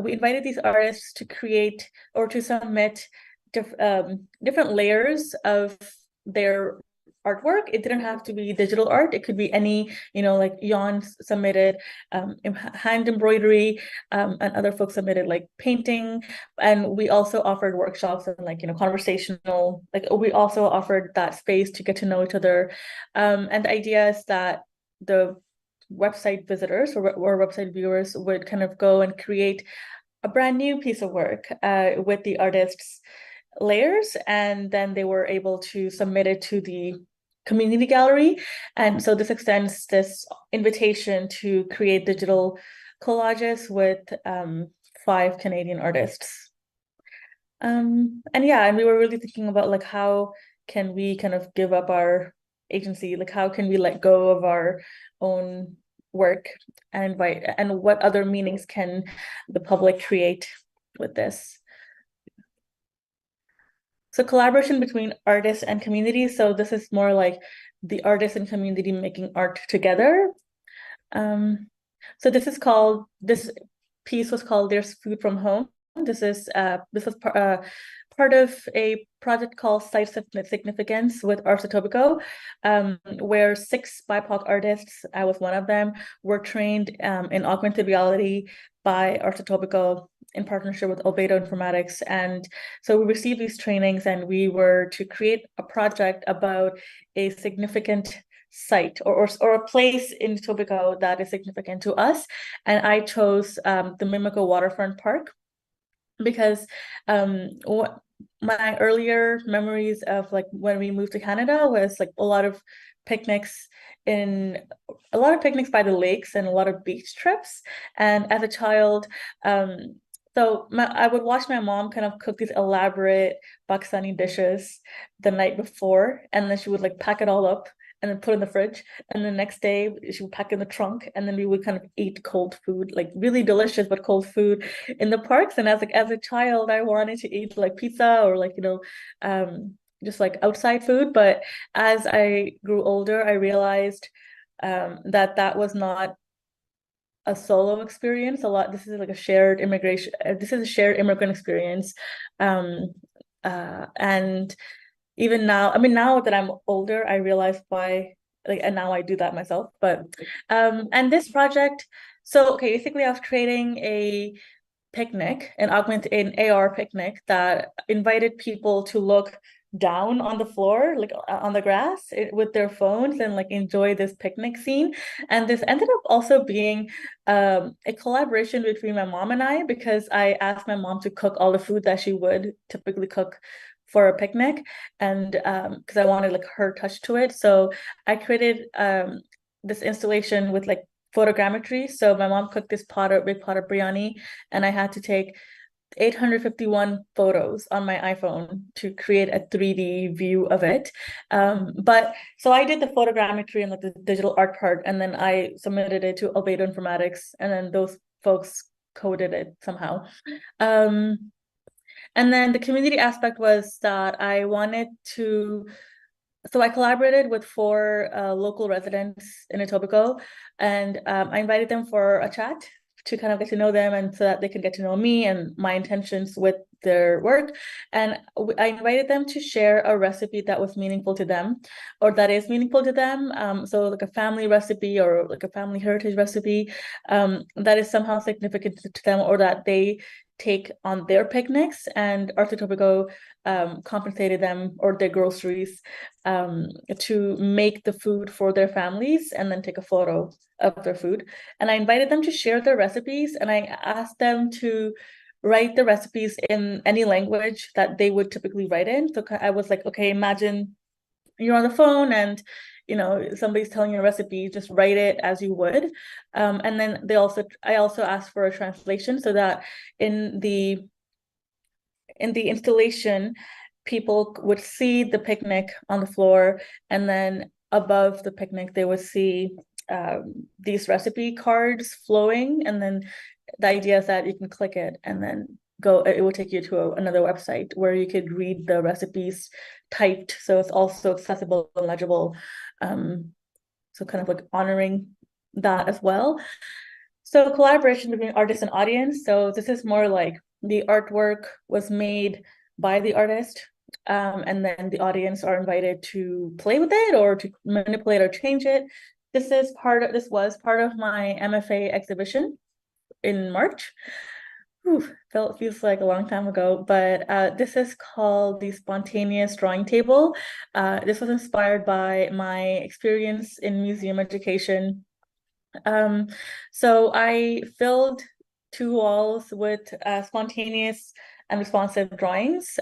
we invited these artists to create or to submit different layers of their artwork. It didn't have to be digital art. It could be any, like Jan submitted hand embroidery, and other folks submitted like painting. And we also offered workshops and like, conversational, like we also offered that space to get to know each other. And the idea is that the website visitors or website viewers would kind of go and create a brand new piece of work with the artist's layers, and then they were able to submit it to the community gallery. And so this extends this invitation to create digital collages with 5 Canadian artists. And we were really thinking about like how can we kind of give up our agency, like how can we let go of our own work and invite, and what other meanings can the public create with this. So collaboration between artists and communities. So this is more like the artist and community making art together. So this piece was called There's Food from Home. This was part of a project called Sites of Significance with Arts Etobicoke, where 6 BIPOC artists, I was one of them, were trained in augmented reality by Arts Etobicoke in partnership with Albedo Informatics. And so we received these trainings and we were to create a project about a significant site or a place in Etobicoke that is significant to us. And I chose the Mimico Waterfront Park because my earlier memories of like when we moved to Canada was like a lot of picnics by the lakes and a lot of beach trips. And as a child, I would watch my mom kind of cook these elaborate Pakistani dishes the night before, and then she would like pack it all up and then put it in the fridge. And the next day she would pack in the trunk, and then we would kind of eat cold food, like really delicious but cold food in the parks. And as a child, I wanted to eat like pizza or like, just like outside food. But as I grew older, I realized that was not a solo experience. This is like a shared immigrant experience. And even now, now that I'm older, I realize why, and now I do that myself. But and this project, basically I was creating a picnic, an AR picnic that invited people to look down on the floor, like on the grass with their phones and like enjoy this picnic scene. And this ended up also being a collaboration between my mom and I, because I asked my mom to cook all the food that she would typically cook for a picnic, and because I wanted like her touch to it. So I created this installation with like photogrammetry. So my mom cooked this big pot of biryani, and I had to take 851 photos on my iPhone to create a 3D view of it. But so I did the photogrammetry and like the digital art part, and then I submitted it to Albedo Informatics, and then those folks coded it somehow. And then the community aspect was that I collaborated with 4 local residents in Etobicoke, and I invited them for a chat to kind of get to know them, and so that they can get to know me and my intentions with their work. And I invited them to share a recipe that was meaningful to them, or that is meaningful to them. So like a family recipe or like a family heritage recipe that is somehow significant to them, or that they take on their picnics. And Arts Etobicoke compensated them or their groceries to make the food for their families and then take a photo of their food. And I invited them to share their recipes, and I asked them to write the recipes in any language that they would typically write in. So I was like, okay, imagine you're on the phone and somebody's telling you a recipe, just write it as you would. And then I also asked for a translation, so that in the installation, people would see the picnic on the floor, and then above the picnic they would see these recipe cards flowing, and then the idea is that you can click it and then it will take you to another website where you could read the recipes typed, so it's also accessible and legible. So kind of like honoring that as well. So collaboration between artist and audience. So this is more like the artwork was made by the artist, and then the audience are invited to play with it or to manipulate or change it. This was part of my MFA exhibition in March. Feels like a long time ago, but this is called the Spontaneous Drawing Table. This was inspired by my experience in museum education. So I filled 2 walls with spontaneous and responsive drawings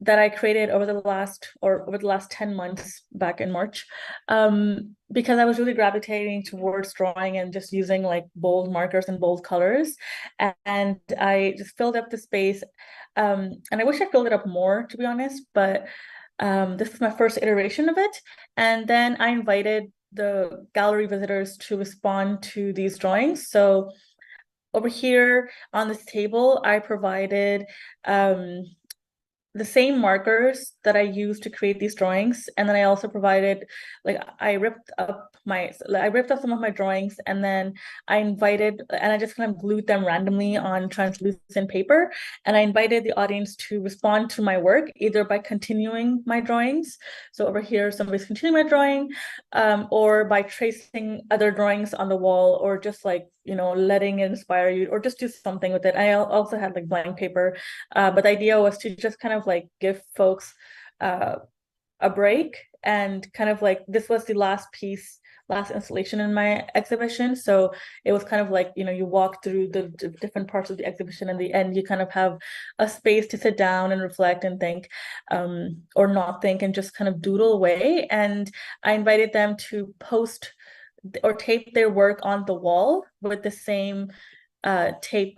that I created over the last 10 months back in March, because I was really gravitating towards drawing and just using like bold markers and bold colors. And I just filled up the space. And I wish I filled it up more, to be honest, but this was my first iteration of it. And then I invited the gallery visitors to respond to these drawings. So over here on this table, I provided the same markers that I used to create these drawings, and then I also provided, like, I ripped up some of my drawings, and then I just kind of glued them randomly on translucent paper, and I invited the audience to respond to my work either by continuing my drawings. So over here, somebody's continuing my drawing, or by tracing other drawings on the wall, or just like, letting it inspire you, or just do something with it. I also had like blank paper, but the idea was to just kind of like give folks a break, and kind of like this was the last installation in my exhibition. So it was kind of like, you walk through the different parts of the exhibition, and in the end you kind of have a space to sit down and reflect and think, or not think, and just kind of doodle away. And I invited them to post or tape their work on the wall with the same tape,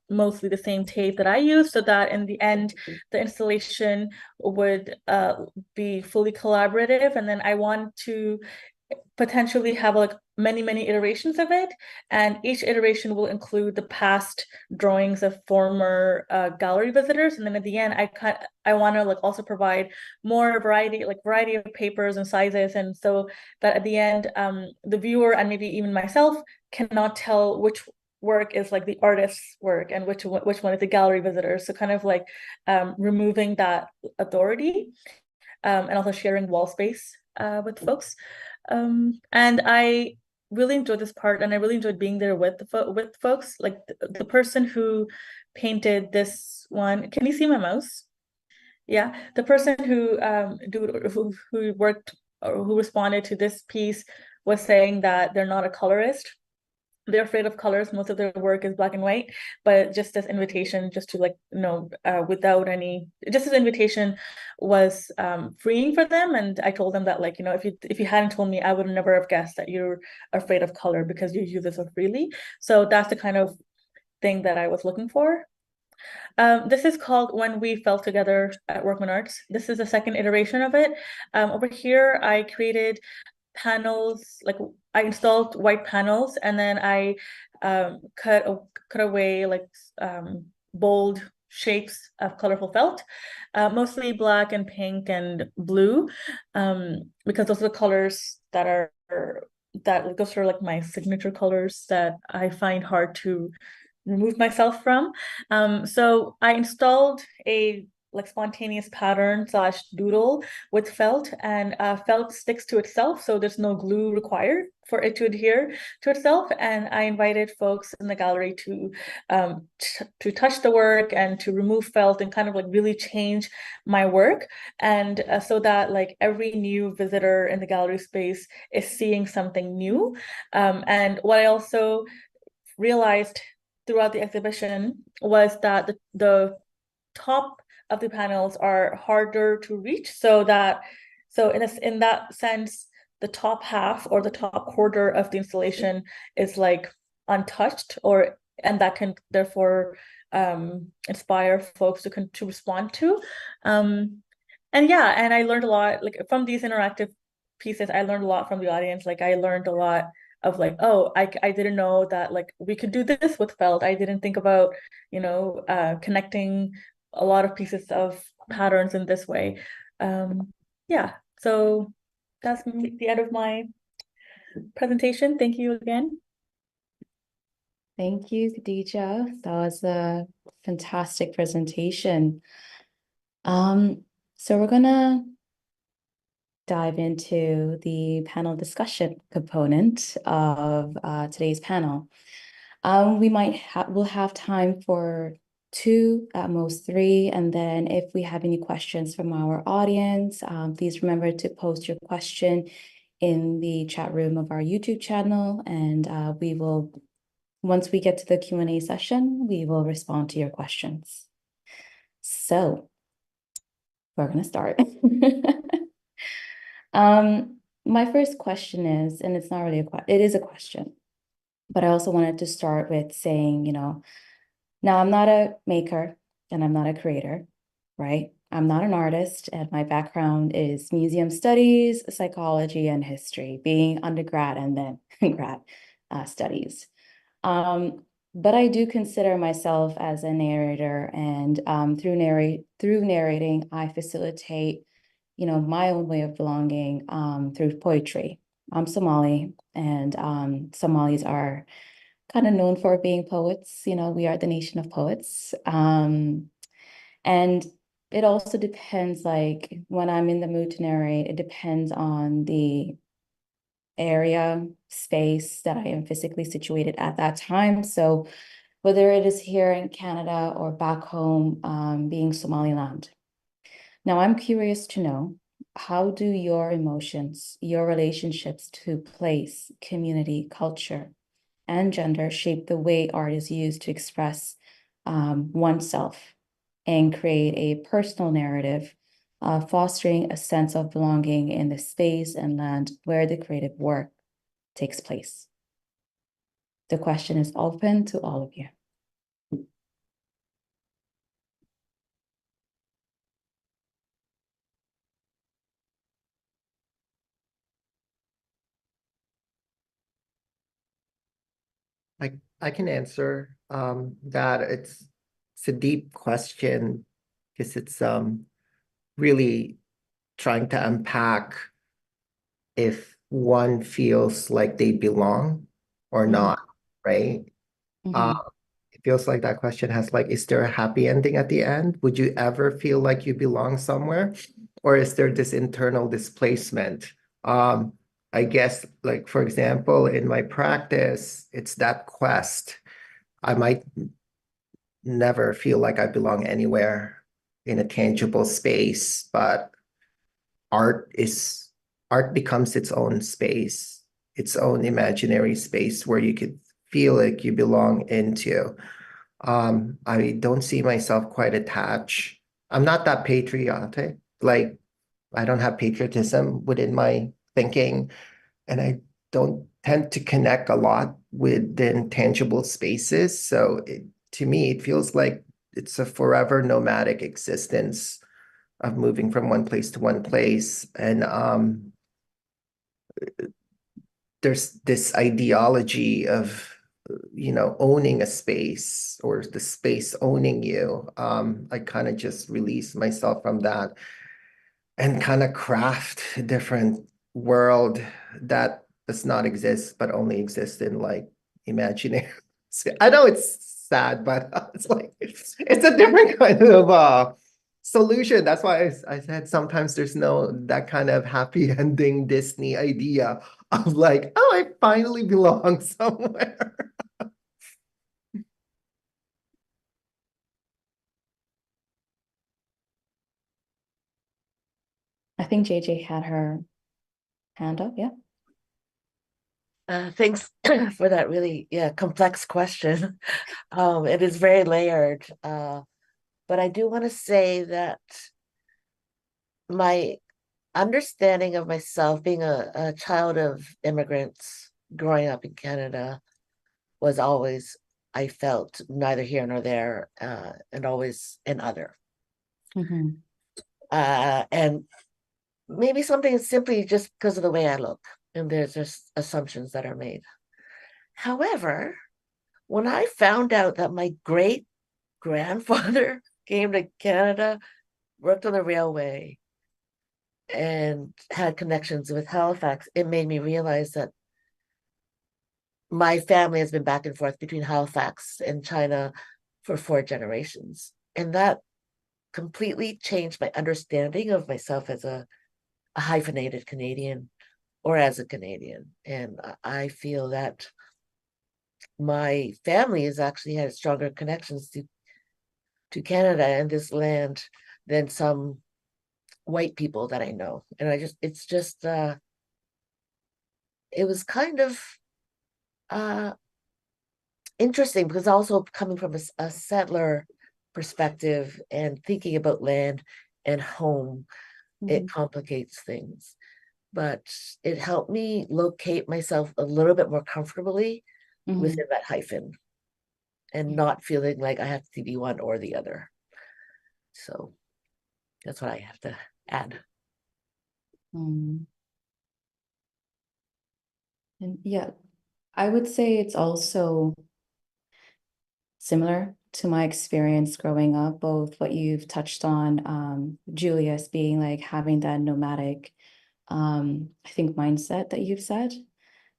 mostly the same tape that I use, so that in the end, the installation would be fully collaborative. And then I want to potentially have like many iterations of it, and each iteration will include the past drawings of former gallery visitors. And then at the end, I want to like also provide more variety of papers and sizes, and so that at the end, the viewer and maybe even myself cannot tell which work is like the artist's work and which one is the gallery visitor. So kind of like removing that authority, and also sharing wall space with folks. And I really enjoyed this part, and I really enjoyed being there with folks. Like the person who painted this one, can you see my mouse? Yeah, the person who worked or who responded to this piece was saying that they're not a colorist. They're afraid of colors. Most of their work is black and white, but just this invitation, just to like, just this invitation was freeing for them. And I told them that, like, if you hadn't told me, I would never have guessed that you're afraid of color because you use it so freely. So that's the kind of thing that I was looking for. This is called When We Fell Together at Workman Arts. This is the second iteration of it. Over here, I created panels, like I installed white panels, and then I cut away like bold shapes of colorful felt, mostly black and pink and blue, because those are the colors that those are like my signature colors that I find hard to remove myself from. So I installed a like spontaneous pattern / doodle with felt, and felt sticks to itself, so there's no glue required for it to adhere to itself. And I invited folks in the gallery to touch the work and to remove felt and kind of like really change my work, and so that like every new visitor in the gallery space is seeing something new. And what I also realized throughout the exhibition was that the top of the panels are harder to reach, so in that sense, the top half or the top quarter of the installation is like untouched, and that can therefore inspire folks to respond to. And I learned a lot, like from these interactive pieces. I learned a lot from the audience. Like I learned a lot of like, oh, I didn't know that like we could do this with felt. I didn't think about, connecting a lot of pieces of patterns in this way. So that's the end of my presentation. Thank you again. Thank you, Khadija. That was a fantastic presentation. So we're gonna dive into the panel discussion component of today's panel. We'll have time for 2, at most 3, and then if we have any questions from our audience, please remember to post your question in the chat room of our YouTube channel, and we will, once we get to the Q&A session, we will respond to your questions. So we're gonna start. My first question is, and it's not really it is a question, but I also wanted to start with saying, now I'm not a maker and I'm not a creator, right? I'm not an artist, and my background is museum studies, psychology, and history, being undergrad and then grad studies. But I do consider myself as a narrator, and through narrating, I facilitate, my own way of belonging through poetry. I'm Somali, and Somalis are kind of known for being poets. We are the nation of poets. And it also depends, like when I'm in the mood to narrate, it depends on the area, space that I am physically situated at that time. So whether it is here in Canada or back home, being Somaliland. Now, I'm curious to know, how do your emotions, your relationships to place, community, culture, and gender shape the way art is used to express oneself and create a personal narrative, fostering a sense of belonging in the space and land where the creative work takes place? The question is open to all of you. I can answer that. It's a deep question because it's really trying to unpack if one feels like they belong or not, right? It feels like that question has like, is there a happy ending at the end? Would you ever feel like you belong somewhere? Or is there this internal displacement? I guess, like, for example, in my practice, it's that quest. I might never feel like I belong anywhere in a tangible space, but art becomes its own space, its own imaginary space where you could feel like you belong into. I don't see myself quite attached. I'm not that patriotic. Like, I don't have patriotism within my thinking, and I don't tend to connect a lot within tangible spaces. So to me, it feels like it's a forever nomadic existence of moving from one place to one place. And there's this ideology of, owning a space or the space owning you. I kind of just release myself from that and kind of craft a different world that does not exist, but only exists in like imaginary. I know it's sad, but it's like it's a different kind of solution. That's why I said sometimes there's no that kind of happy ending Disney idea of like, oh, I finally belong somewhere. I think JJ had her hand up, yeah. Thanks for that really complex question. It is very layered, but I do want to say that my understanding of myself, being a child of immigrants growing up in Canada, was always, I felt neither here nor there, and always an other. And maybe something is simply just because of the way I look, and there's just assumptions that are made. However, when I found out that my great grandfather came to Canada, worked on the railway, and had connections with Halifax, it made me realize that my family has been back and forth between Halifax and China for 4 generations. And that completely changed my understanding of myself as a hyphenated Canadian or as a Canadian. And I feel that my family has actually had stronger connections to Canada and this land than some white people that I know. And it's just, it was kind of interesting because also coming from a settler perspective and thinking about land and home, it complicates things. But it helped me locate myself a little bit more comfortably within that hyphen and not feeling like I have to be one or the other. So that's what I have to add. And yeah, I would say it's also similar to my experience growing up, both what you've touched on, Julius, being like having that nomadic, I think, mindset that you've said.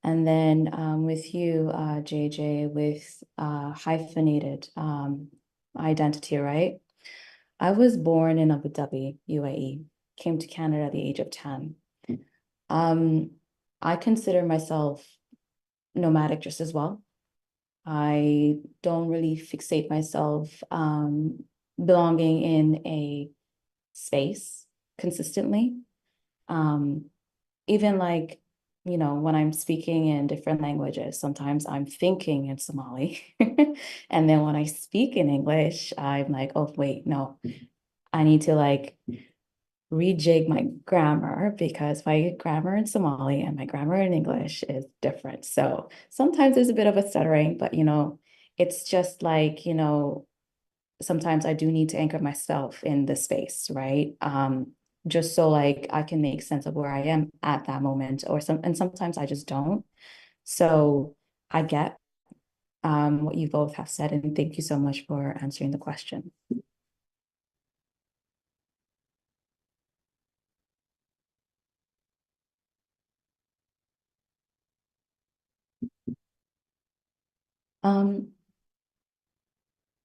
And then with you, JJ, with hyphenated identity, right? I was born in Abu Dhabi, UAE, came to Canada at the age of 10. I consider myself nomadic just as well. I don't really fixate myself belonging in a space consistently. Even like, when I'm speaking in different languages, sometimes I'm thinking in Somali. And then when I speak in English, I'm like, oh, wait, no, I need to like rejig my grammar because my grammar in Somali and my grammar in English is different. So sometimes there's a bit of a stuttering, but it's just like, sometimes I do need to anchor myself in the space, right? Just so like I can make sense of where I am at that moment, and sometimes I just don't. So I get what you both have said, and thank you so much for answering the question.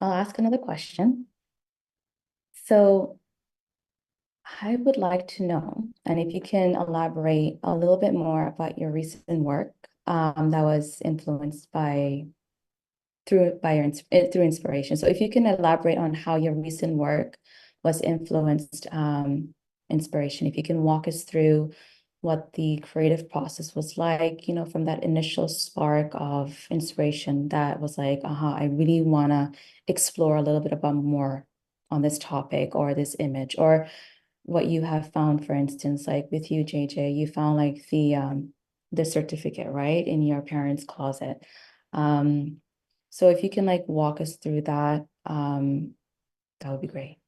I'll ask another question. So I would like to know, and if you can elaborate a little bit more about your recent work that was influenced through inspiration. So if you can elaborate on how your recent work was influenced inspiration, if you can walk us through what the creative process was like, from that initial spark of inspiration that was like, I really want to explore a little bit about more on this topic or this image, or what you have found, for instance, like with you, JJ, you found like the certificate, right, in your parents' closet. So if you can like walk us through that, that would be great.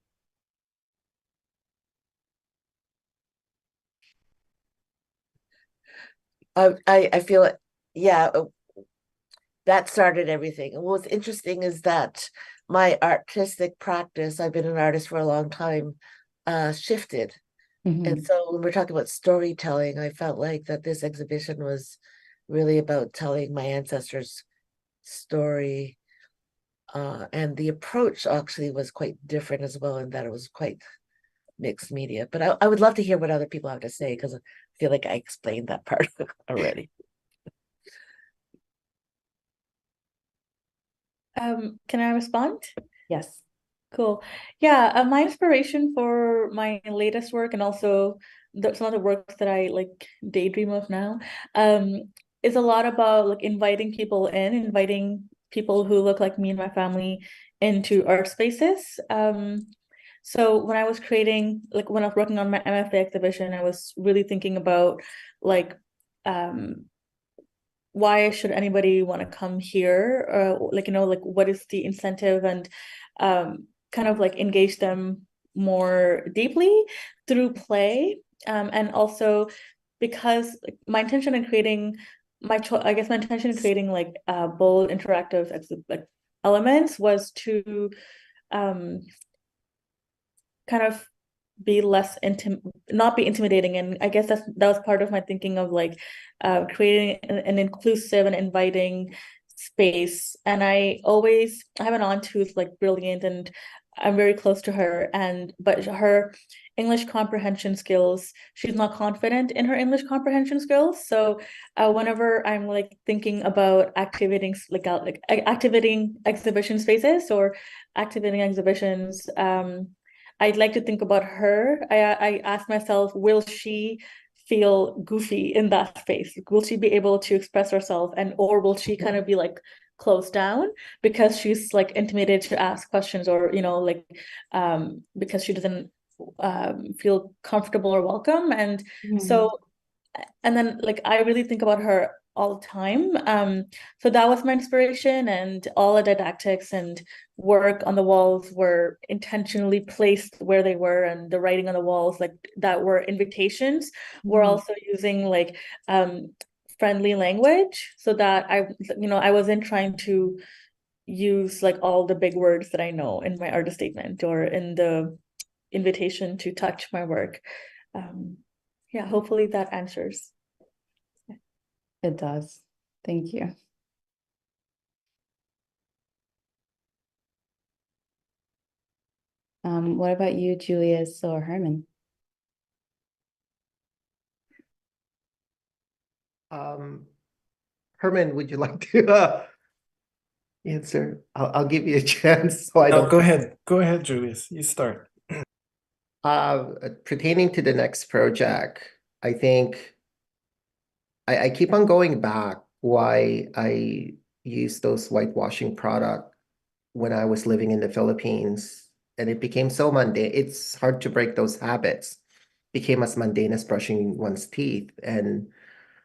I feel it. Yeah, that started everything. And what's interesting is that my artistic practice, I've been an artist for a long time, shifted. And so when we're talking about storytelling, I felt like that this exhibition was really about telling my ancestors' story. And the approach actually was quite different as well, in that it was quite mixed media. But I would love to hear what other people have to say, because I feel like I explained that part already. Can I respond? Yes. Cool. Yeah, my inspiration for my latest work, and also some of the work that I like daydream of now, is a lot about like inviting people who look like me and my family into art spaces. So when I was when I was working on my MFA exhibition, I was really thinking about like why should anybody want to come here? Like what is the incentive, and kind of like engage them more deeply through play. And also because my intention in creating my intention in creating like bold interactive like elements was to kind of be less not be intimidating. And I guess that was part of my thinking of like creating an inclusive and inviting space. And I have an aunt who's like brilliant, and I'm very close to her, but her English comprehension skills, she's not confident in her English comprehension skills. So whenever I'm like thinking about activating activating exhibition spaces or activating exhibitions, I'd like to think about her. I ask myself, will she feel goofy in that space? Will she be able to express herself, or will she kind of be like closed down because she's like intimidated to ask questions, or because she doesn't feel comfortable or welcome? And so, and then like I really think about her all the time. So that was my inspiration, and all the didactics and work on the walls were intentionally placed where they were, and the writing on the walls like that were invitations. We're also using like friendly language, so that I wasn't trying to use like all the big words that I know in my artist statement or in the invitation to touch my work. Yeah, hopefully that answers. It does. Thank you. What about you, Julius or Herman? Herman, would you like to answer? I'll give you a chance so I No, don't. go ahead, Julius. You start. Pertaining to the next project, I think I keep on going back why I used those whitewashing product when I was living in the Philippines, and it became so mundane. It's hard to break those habits. Became as mundane as brushing one's teeth, and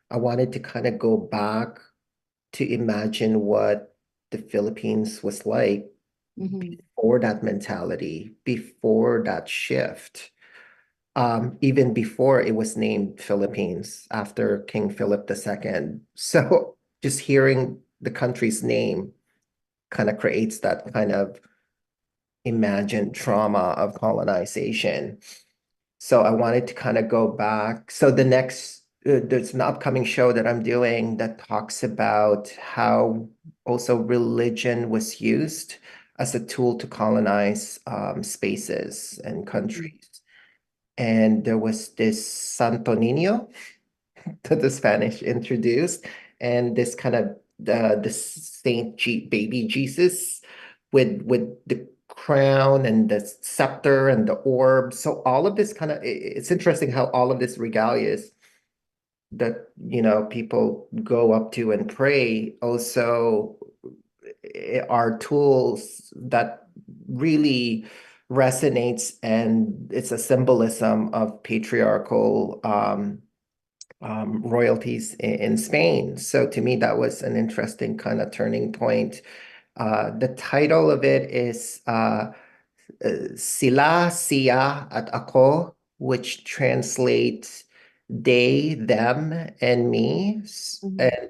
I wanted to kind of go back to imagine what the Philippines was like before that mentality, before that shift, even before it was named Philippines after King Philip II. So just hearing the country's name kind of creates that kind of imagined trauma of colonization. So I wanted to kind of go back. So there's an upcoming show that I'm doing that talks about how also religion was used as a tool to colonize spaces and countries. And there was this Santo Niño that the Spanish introduced, and this kind of the baby Jesus with the crown and the scepter and the orb. So all of this kind of, it's interesting how all of this regalia that people go up to and pray also are tools that really resonates, and it's a symbolism of patriarchal royalties in Spain. So to me, that was an interesting kind of turning point. The title of it is Sila, Siya, at Ako, which translates they, them, and me. And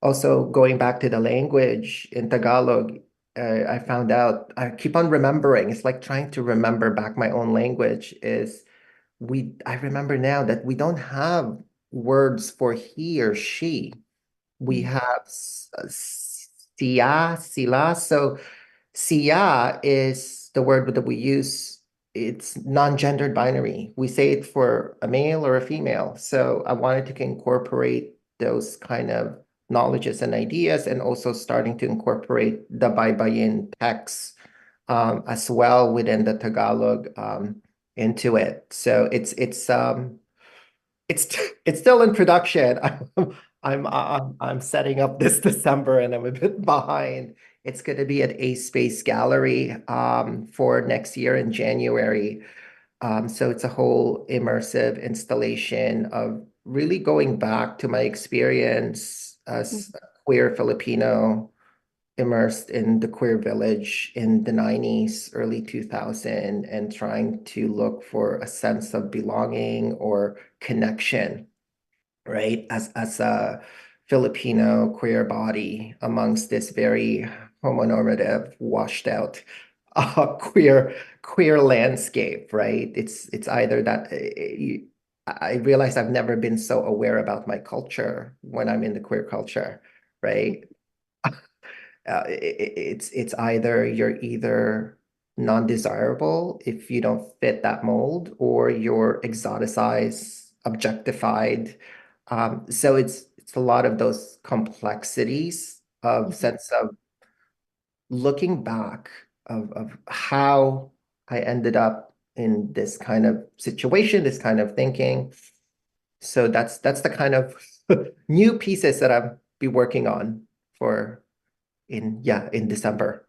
also going back to the language in Tagalog, I found out, I keep on remembering, it's like trying to remember back my own language I remember now that we don't have words for he or she. We have siya, sila. So siya is the word that we use. It's non-gendered binary. We say it for a male or a female. So I wanted to incorporate those kind of knowledges and ideas, and also starting to incorporate the baybayin text as well within the Tagalog into it. So it's still in production. I'm setting up this December, and I'm a bit behind. It's going to be at A Space Gallery for next year in January. So it's a whole immersive installation of really going back to my experience as a queer Filipino immersed in the queer village in the 90s, early 2000, and trying to look for a sense of belonging or connection, right? As a Filipino queer body amongst this very homonormative, washed out queer landscape, right? It's either that I realize I've never been so aware about my culture when I'm in the queer culture, right? It's either you're either non-desirable if you don't fit that mold, or you're exoticized, objectified. So it's a lot of those complexities of sense of looking back of how I ended up in this kind of situation, this kind of thinking. So that's the kind of new pieces that I'll be working on for in December.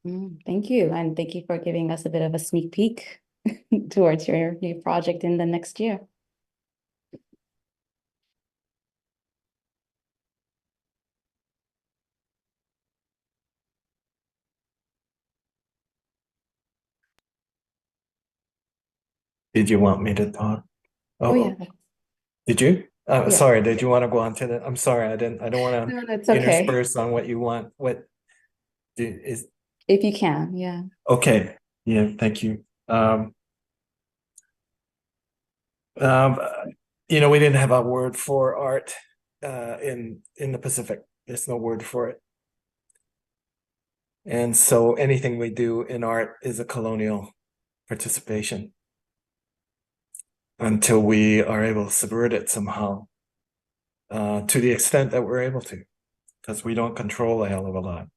Thank you. And thank you for giving us a bit of a sneak peek towards your new project in the next year. Did you want me to talk? Oh, yeah. Did you? Yeah. Sorry, did you want to go on to that? I'm sorry, I don't want No, to that's okay. intersperse on what you want. What is If you can, yeah. okay. Yeah, thank you. We didn't have a word for art in the Pacific. There's no word for it. And so anything we do in art is a colonial participation until we are able to subvert it somehow, to the extent that we're able to, because we don't control a hell of a lot.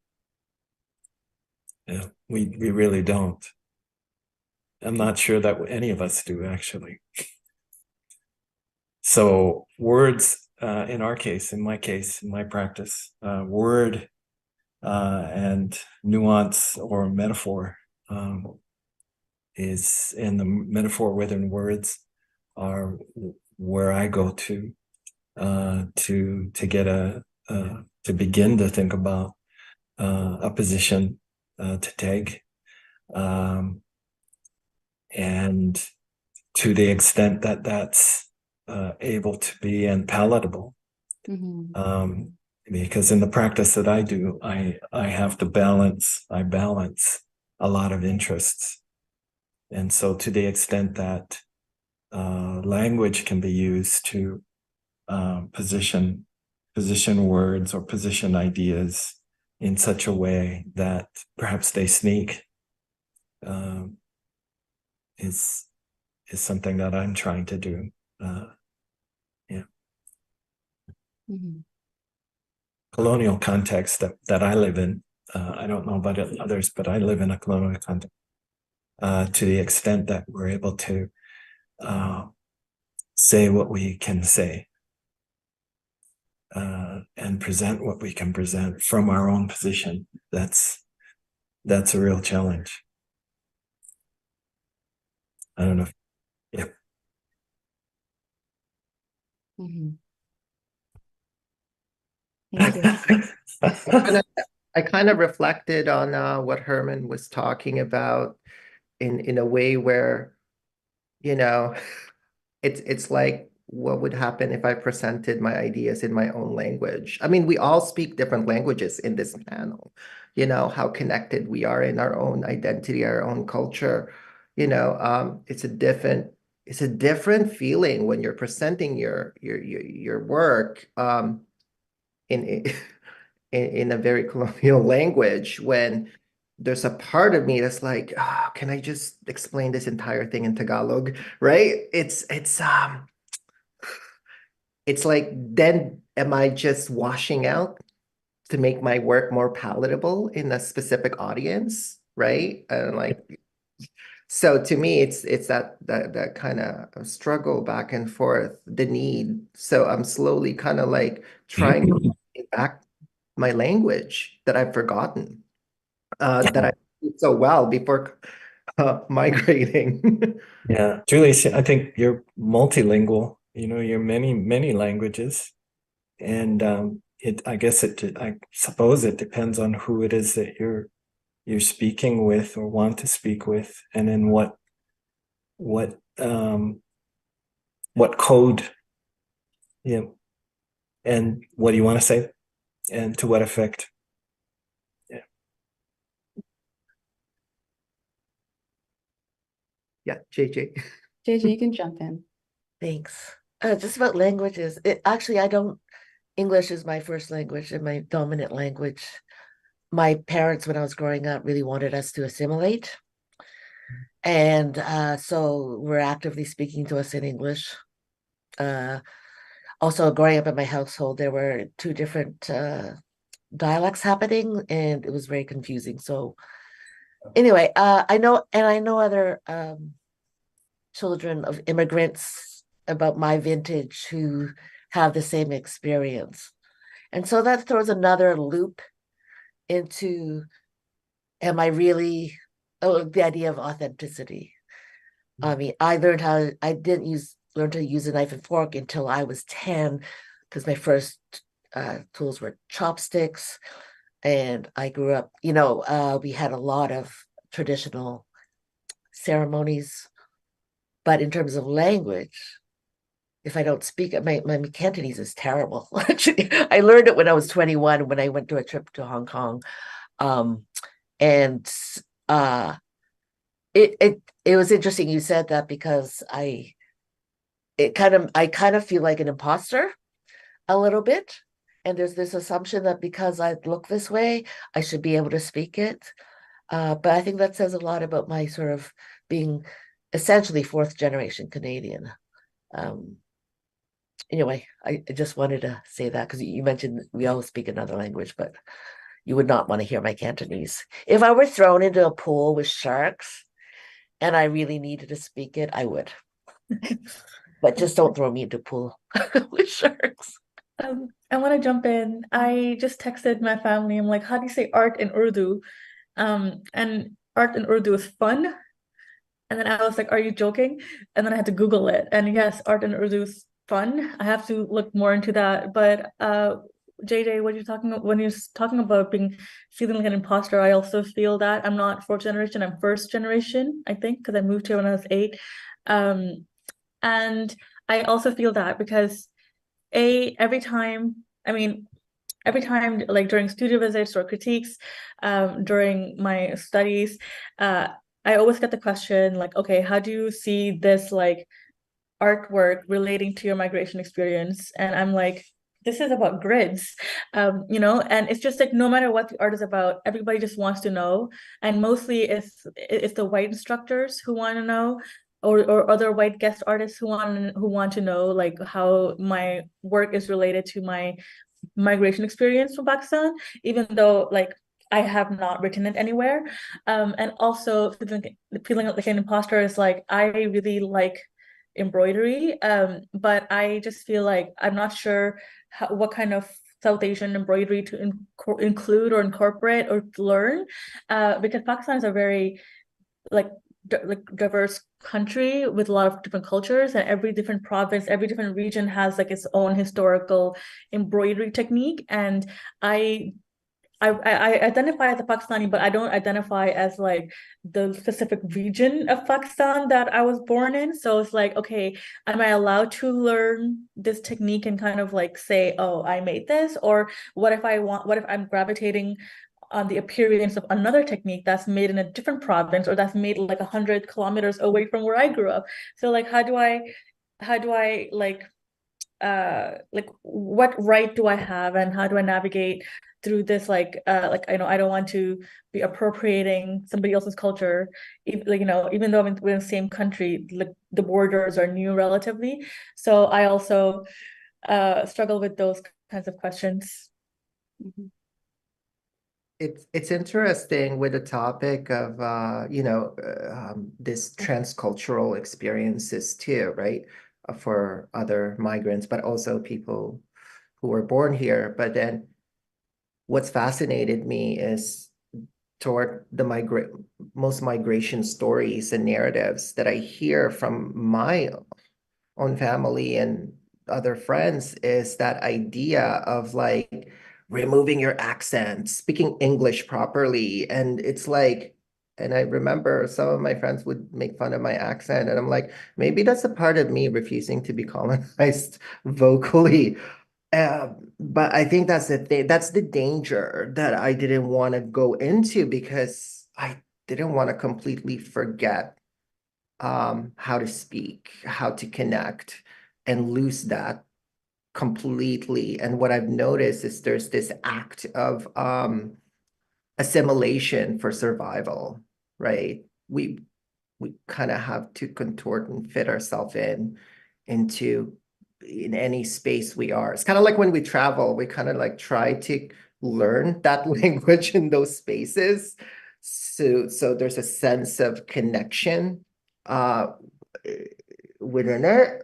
Yeah, we really don't. I'm not sure that any of us do, actually. So words, in our case, in my practice, word and nuance or metaphor is in the metaphor within words are where I go to get to begin to think about a position to take, and to the extent that that's able to be and palatable. Because in the practice that I do, I have to balance a lot of interests. And so to the extent that language can be used to position words or position ideas in such a way that perhaps they sneak, is something that I'm trying to do. Colonial context that I live in. I don't know about others, but I live in a colonial context. To the extent that we're able to say what we can say, and present what we can present from our own position, that's a real challenge. I don't know. Yeah. Thank you. I kind of reflected on what Herman was talking about in a way where, it's like what would happen if I presented my ideas in my own language. I mean, we all speak different languages in this panel, how connected we are in our own identity, our own culture. It's a different feeling when you're presenting your work in in a very colonial language, when there's a part of me that's like, can I just explain this entire thing in Tagalog, right? It's like, then am I just washing out to make my work more palatable in a specific audience, right? And like, so to me, it's that kind of struggle back and forth, the need. So I'm slowly kind of like trying to get back my language that I've forgotten, that I did so well before migrating. Yeah, Julius, I think you're multilingual. You're many languages, and I suppose it depends on who it is that you're speaking with or want to speak with, and in what code, and what do you want to say, and to what effect. Yeah. Yeah, JJ. JJ, you can jump in. Thanks. Just about languages. Actually, I don't, English is my first language and my dominant language. My parents, when I was growing up, really wanted us to assimilate. And so we're actively speaking to us in English. Also, growing up in my household, there were two different dialects happening, and it was very confusing. So anyway, I know other children of immigrants about my vintage who have the same experience. And so that throws another loop into, am I really, the idea of authenticity. I mean, I didn't learn to use a knife and fork until I was 10, because my first tools were chopsticks. And I grew up, we had a lot of traditional ceremonies. But in terms of language, if I don't speak it, my Cantonese is terrible. Actually, I learned it when I was 21 when I went to a trip to Hong Kong. And it was interesting you said that, because I kind of feel like an imposter a little bit. And there's this assumption that because I look this way, I should be able to speak it. But I think that says a lot about my sort of being essentially fourth generation Canadian. Anyway, I just wanted to say that, because you mentioned we all speak another language, but you would not want to hear my Cantonese. If I were thrown into a pool with sharks and I really needed to speak it, I would. But just don't throw me into a pool with sharks. I want to jump in. I just texted my family. I'm like, how do you say art in Urdu? And art in Urdu is fun. And then I was like, are you joking? And then I had to Google it. And yes, art in Urdu is fun. I have to look more into that. But JJ, when you're talking about feeling like an imposter, I also feel that. I'm not fourth generation, I'm first generation, I think, because I moved here when I was 8. And I also feel that because every time like during studio visits or critiques, during my studies, I always get the question like, okay, how do you see this like artwork relating to your migration experience? And I'm like, this is about grids, and it's just like no matter what the art is about, everybody just wants to know. And mostly it's the white instructors who want to know, or other white guest artists who want to know like how my work is related to my migration experience from Pakistan, even though like I have not written it anywhere. And also feeling like an imposter is like, I really like embroidery, but I just feel like I'm not sure what kind of South Asian embroidery to include or incorporate or learn, because Pakistan is a very like diverse country with a lot of different cultures, and every different province, every different region has like its own historical embroidery technique. And I identify as a Pakistani, but I don't identify as like the specific region of Pakistan that I was born in. So it's like, okay, am I allowed to learn this technique and kind of like say, oh, I made this? Or what if I'm gravitating on the appearance of another technique that's made in a different province, or that's made like 100 kilometers away from where I grew up? So like, how do I like what right do I have, and how do I navigate through this like I know I don't want to be appropriating somebody else's culture, even though we're in the same country, like the borders are new relatively. So I also struggle with those kinds of questions. Mhm. It's interesting with the topic of this transcultural experiences too, right? For other migrants, but also people who were born here. But then what's fascinated me is toward the most migration stories and narratives that I hear from my own family and other friends is that idea of like removing your accent, speaking English properly. And it's like, and I remember some of my friends would make fun of my accent, and I'm like, maybe that's a part of me refusing to be colonized vocally. But I think that's the thing, that's the danger that I didn't want to go into, because I didn't want to completely forget how to speak, how to connect, and lose that completely. And what I've noticed is there's this act of assimilation for survival, right? We kind of have to contort and fit ourselves in any space we are. It's kind of like when we travel, we kind of like try to learn that language in those spaces. So there's a sense of connection within it.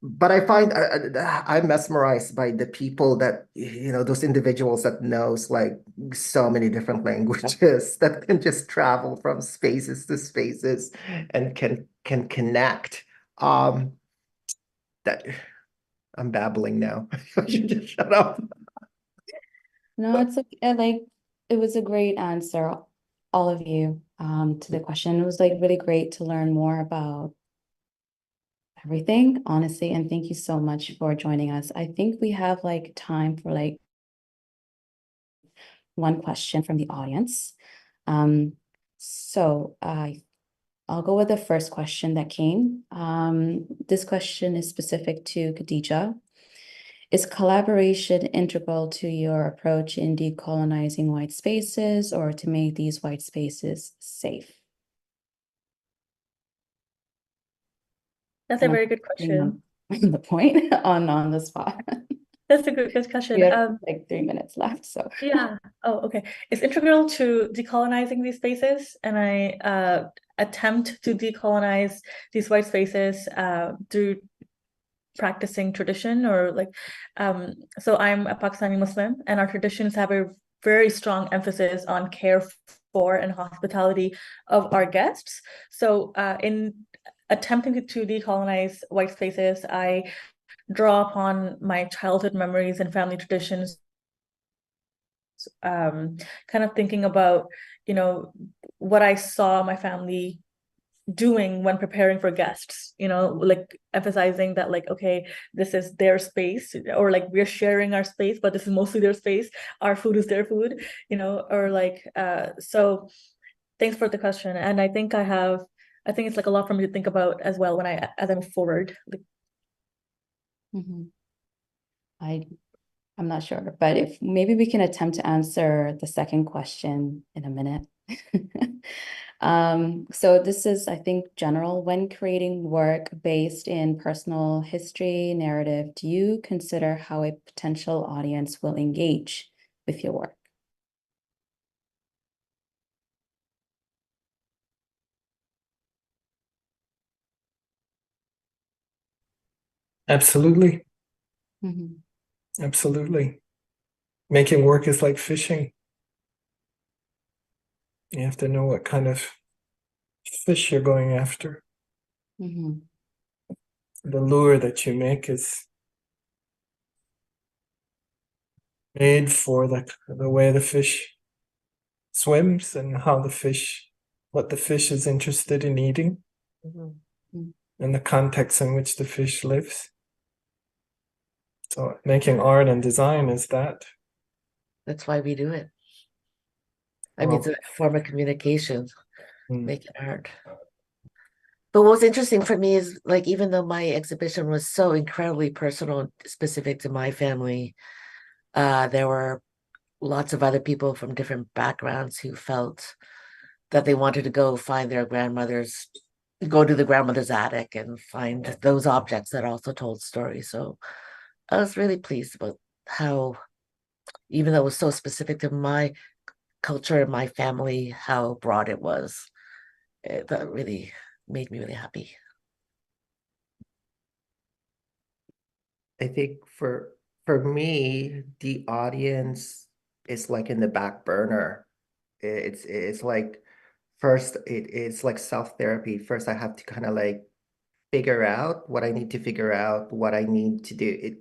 But I find I'm mesmerized by the people that, those individuals that knows like so many different languages that can just travel from spaces to spaces and can connect. That I'm babbling now. I should just shut up. No, it's like it was a great answer, all of you, to the question. It was like really great to learn more about everything, honestly, and thank you so much for joining us. I think we have like time for like one question from the audience. So I'll go with the first question that came. This question is specific to Khadija. Is collaboration integral to your approach in decolonizing white spaces or to make these white spaces safe? That's a very good question. The point on the spot. That's a good discussion. We have like 3 minutes left, so. Yeah. Oh, okay. It's integral to decolonizing these spaces, and I attempt to decolonize these white spaces through practicing tradition or like so I'm a Pakistani Muslim, and our traditions have a very strong emphasis on care for and hospitality of our guests. So in attempting to decolonize white spaces, I draw upon my childhood memories and family traditions, kind of thinking about, what I saw my family doing when preparing for guests, like emphasizing that like, okay, this is their space, or like we're sharing our space, but this is mostly their space. Our food is their food, or like, so thanks for the question. And I think it's like a lot for me to think about as well as I move forward. Like, I'm not sure, but if maybe we can attempt to answer the second question in a minute. So this is, I think, general. When creating work based in personal history narrative, do you consider how a potential audience will engage with your work? Absolutely. Mm-hmm. Absolutely. Making work is like fishing. You have to know what kind of fish you're going after. Mm-hmm. The lure that you make is made for the way the fish swims and what the fish is interested in eating, and the context in which the fish lives. So making art and design is that. That's why we do it. I mean, it's a form of communication, making art. But what's interesting for me is, like, even though my exhibition was so incredibly personal and specific to my family, there were lots of other people from different backgrounds who felt that they wanted to go find their grandmother's, go to the grandmother's attic and find those objects that also told stories. So I was really pleased about how, even though it was so specific to my culture and my family, how broad it was. That really made me really happy. I think for me, the audience is like in the back burner. It's like first it's like self-therapy. First, I have to kind of like figure out what I need to figure out, what I need to do.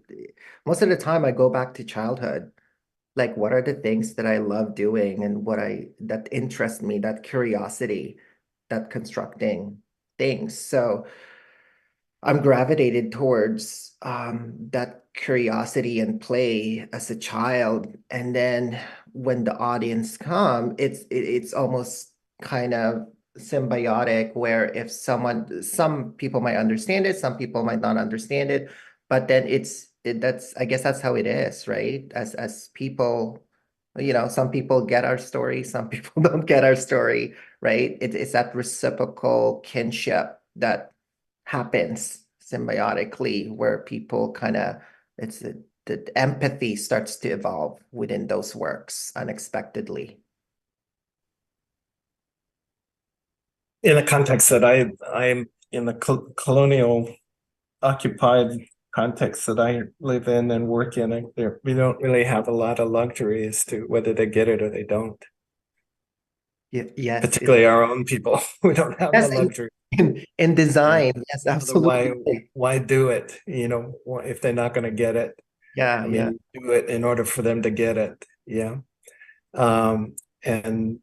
Most of the time I go back to childhood. Like what are the things that I love doing and that interest me, that curiosity, that constructing things. So I'm gravitated towards that curiosity and play as a child. And then when the audience come, it's almost kind of symbiotic, where if some people might understand it, some people might not understand it, but then I guess that's how it is, right? As people, some people get our story, some people don't get our story, right? It's that reciprocal kinship that happens symbiotically, where people the empathy starts to evolve within those works unexpectedly. In a context that I'm in the colonial occupied context that I live in and work in, we don't really have a lot of luxury as to whether they get it or they don't. Yes, particularly our own people. We don't have yes, the luxury. in design, yes, absolutely. Why do it? If they're not going to get it. Yeah, I mean, do it in order for them to get it. Yeah. And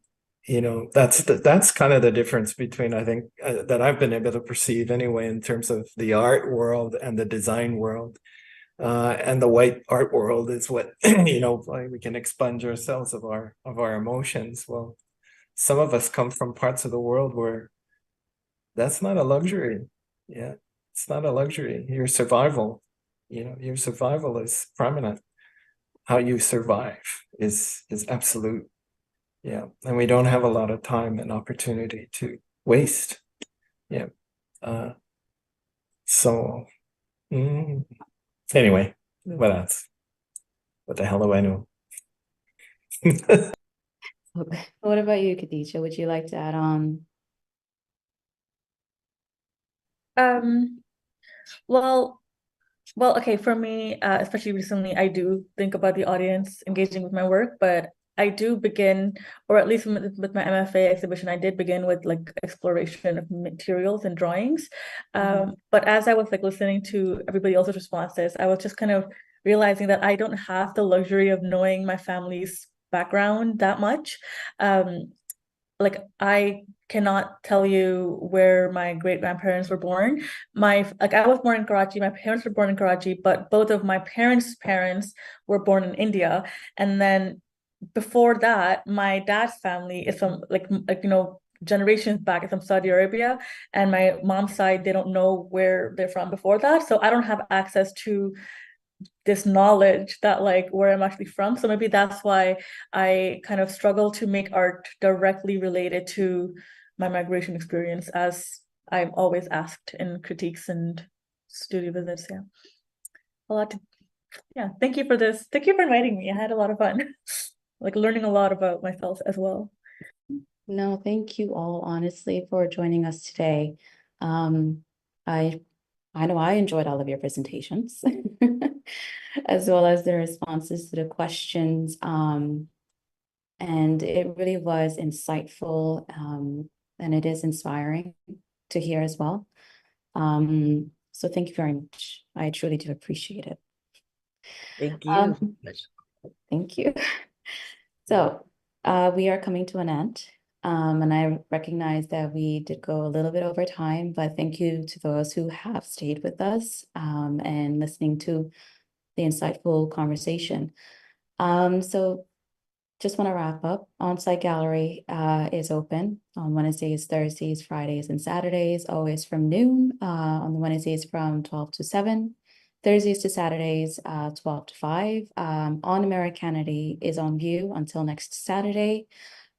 that's kind of the difference between, I think, that I've been able to perceive anyway, in terms of the art world and the design world. And the white art world is what like we can expunge ourselves of our emotions. Well, some of us come from parts of the world where that's not a luxury. Yeah, it's not a luxury. Your survival is prominent. How you survive is absolute. Yeah, and we don't have a lot of time and opportunity to waste. Yeah. So anyway, what the hell do I know? What about you, Khadija? Would you like to add on? Well, okay, for me, especially recently, I do think about the audience engaging with my work, but I do begin, or at least with my MFA exhibition, I did begin with like exploration of materials and drawings. But as I was like listening to everybody else's responses, I was just kind of realizing that I don't have the luxury of knowing my family's background that much. Like I cannot tell you where my great grandparents were born. I was born in Karachi. My parents were born in Karachi, but both of my parents' parents were born in India. And then before that, my dad's family is from generations back is from Saudi Arabia, and my mom's side, they don't know where they're from before that. So I don't have access to this knowledge that like where I'm actually from. So maybe that's why I kind of struggle to make art directly related to my migration experience, as I'm always asked in critiques and studio visits. Yeah. Thank you for this. Thank you for inviting me. I had a lot of fun. Like learning a lot about myself as well. No, thank you all, honestly, for joining us today. I know I enjoyed all of your presentations, as well as the responses to the questions. And it really was insightful, and it is inspiring to hear as well. So thank you very much. I truly do appreciate it. Thank you. Thank you. So we are coming to an end. And I recognize that we did go a little bit over time, but thank you to those who have stayed with us and listening to the insightful conversation. So just want to wrap up. On-site gallery is open on Wednesdays, Thursdays, Fridays, and Saturdays, always from noon. On the Wednesdays from 12 to 7. Thursdays to Saturdays, 12 to 5. On Americanity is on view until next Saturday.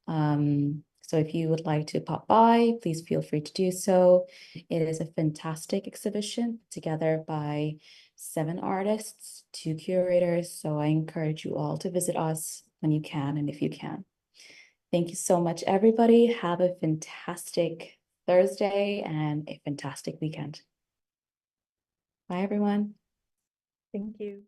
So if you would like to pop by, please feel free to do so. It is a fantastic exhibition together by 7 artists, 2 curators. So I encourage you all to visit us when you can and if you can. Thank you so much, everybody. Have a fantastic Thursday and a fantastic weekend. Bye, everyone. Thank you.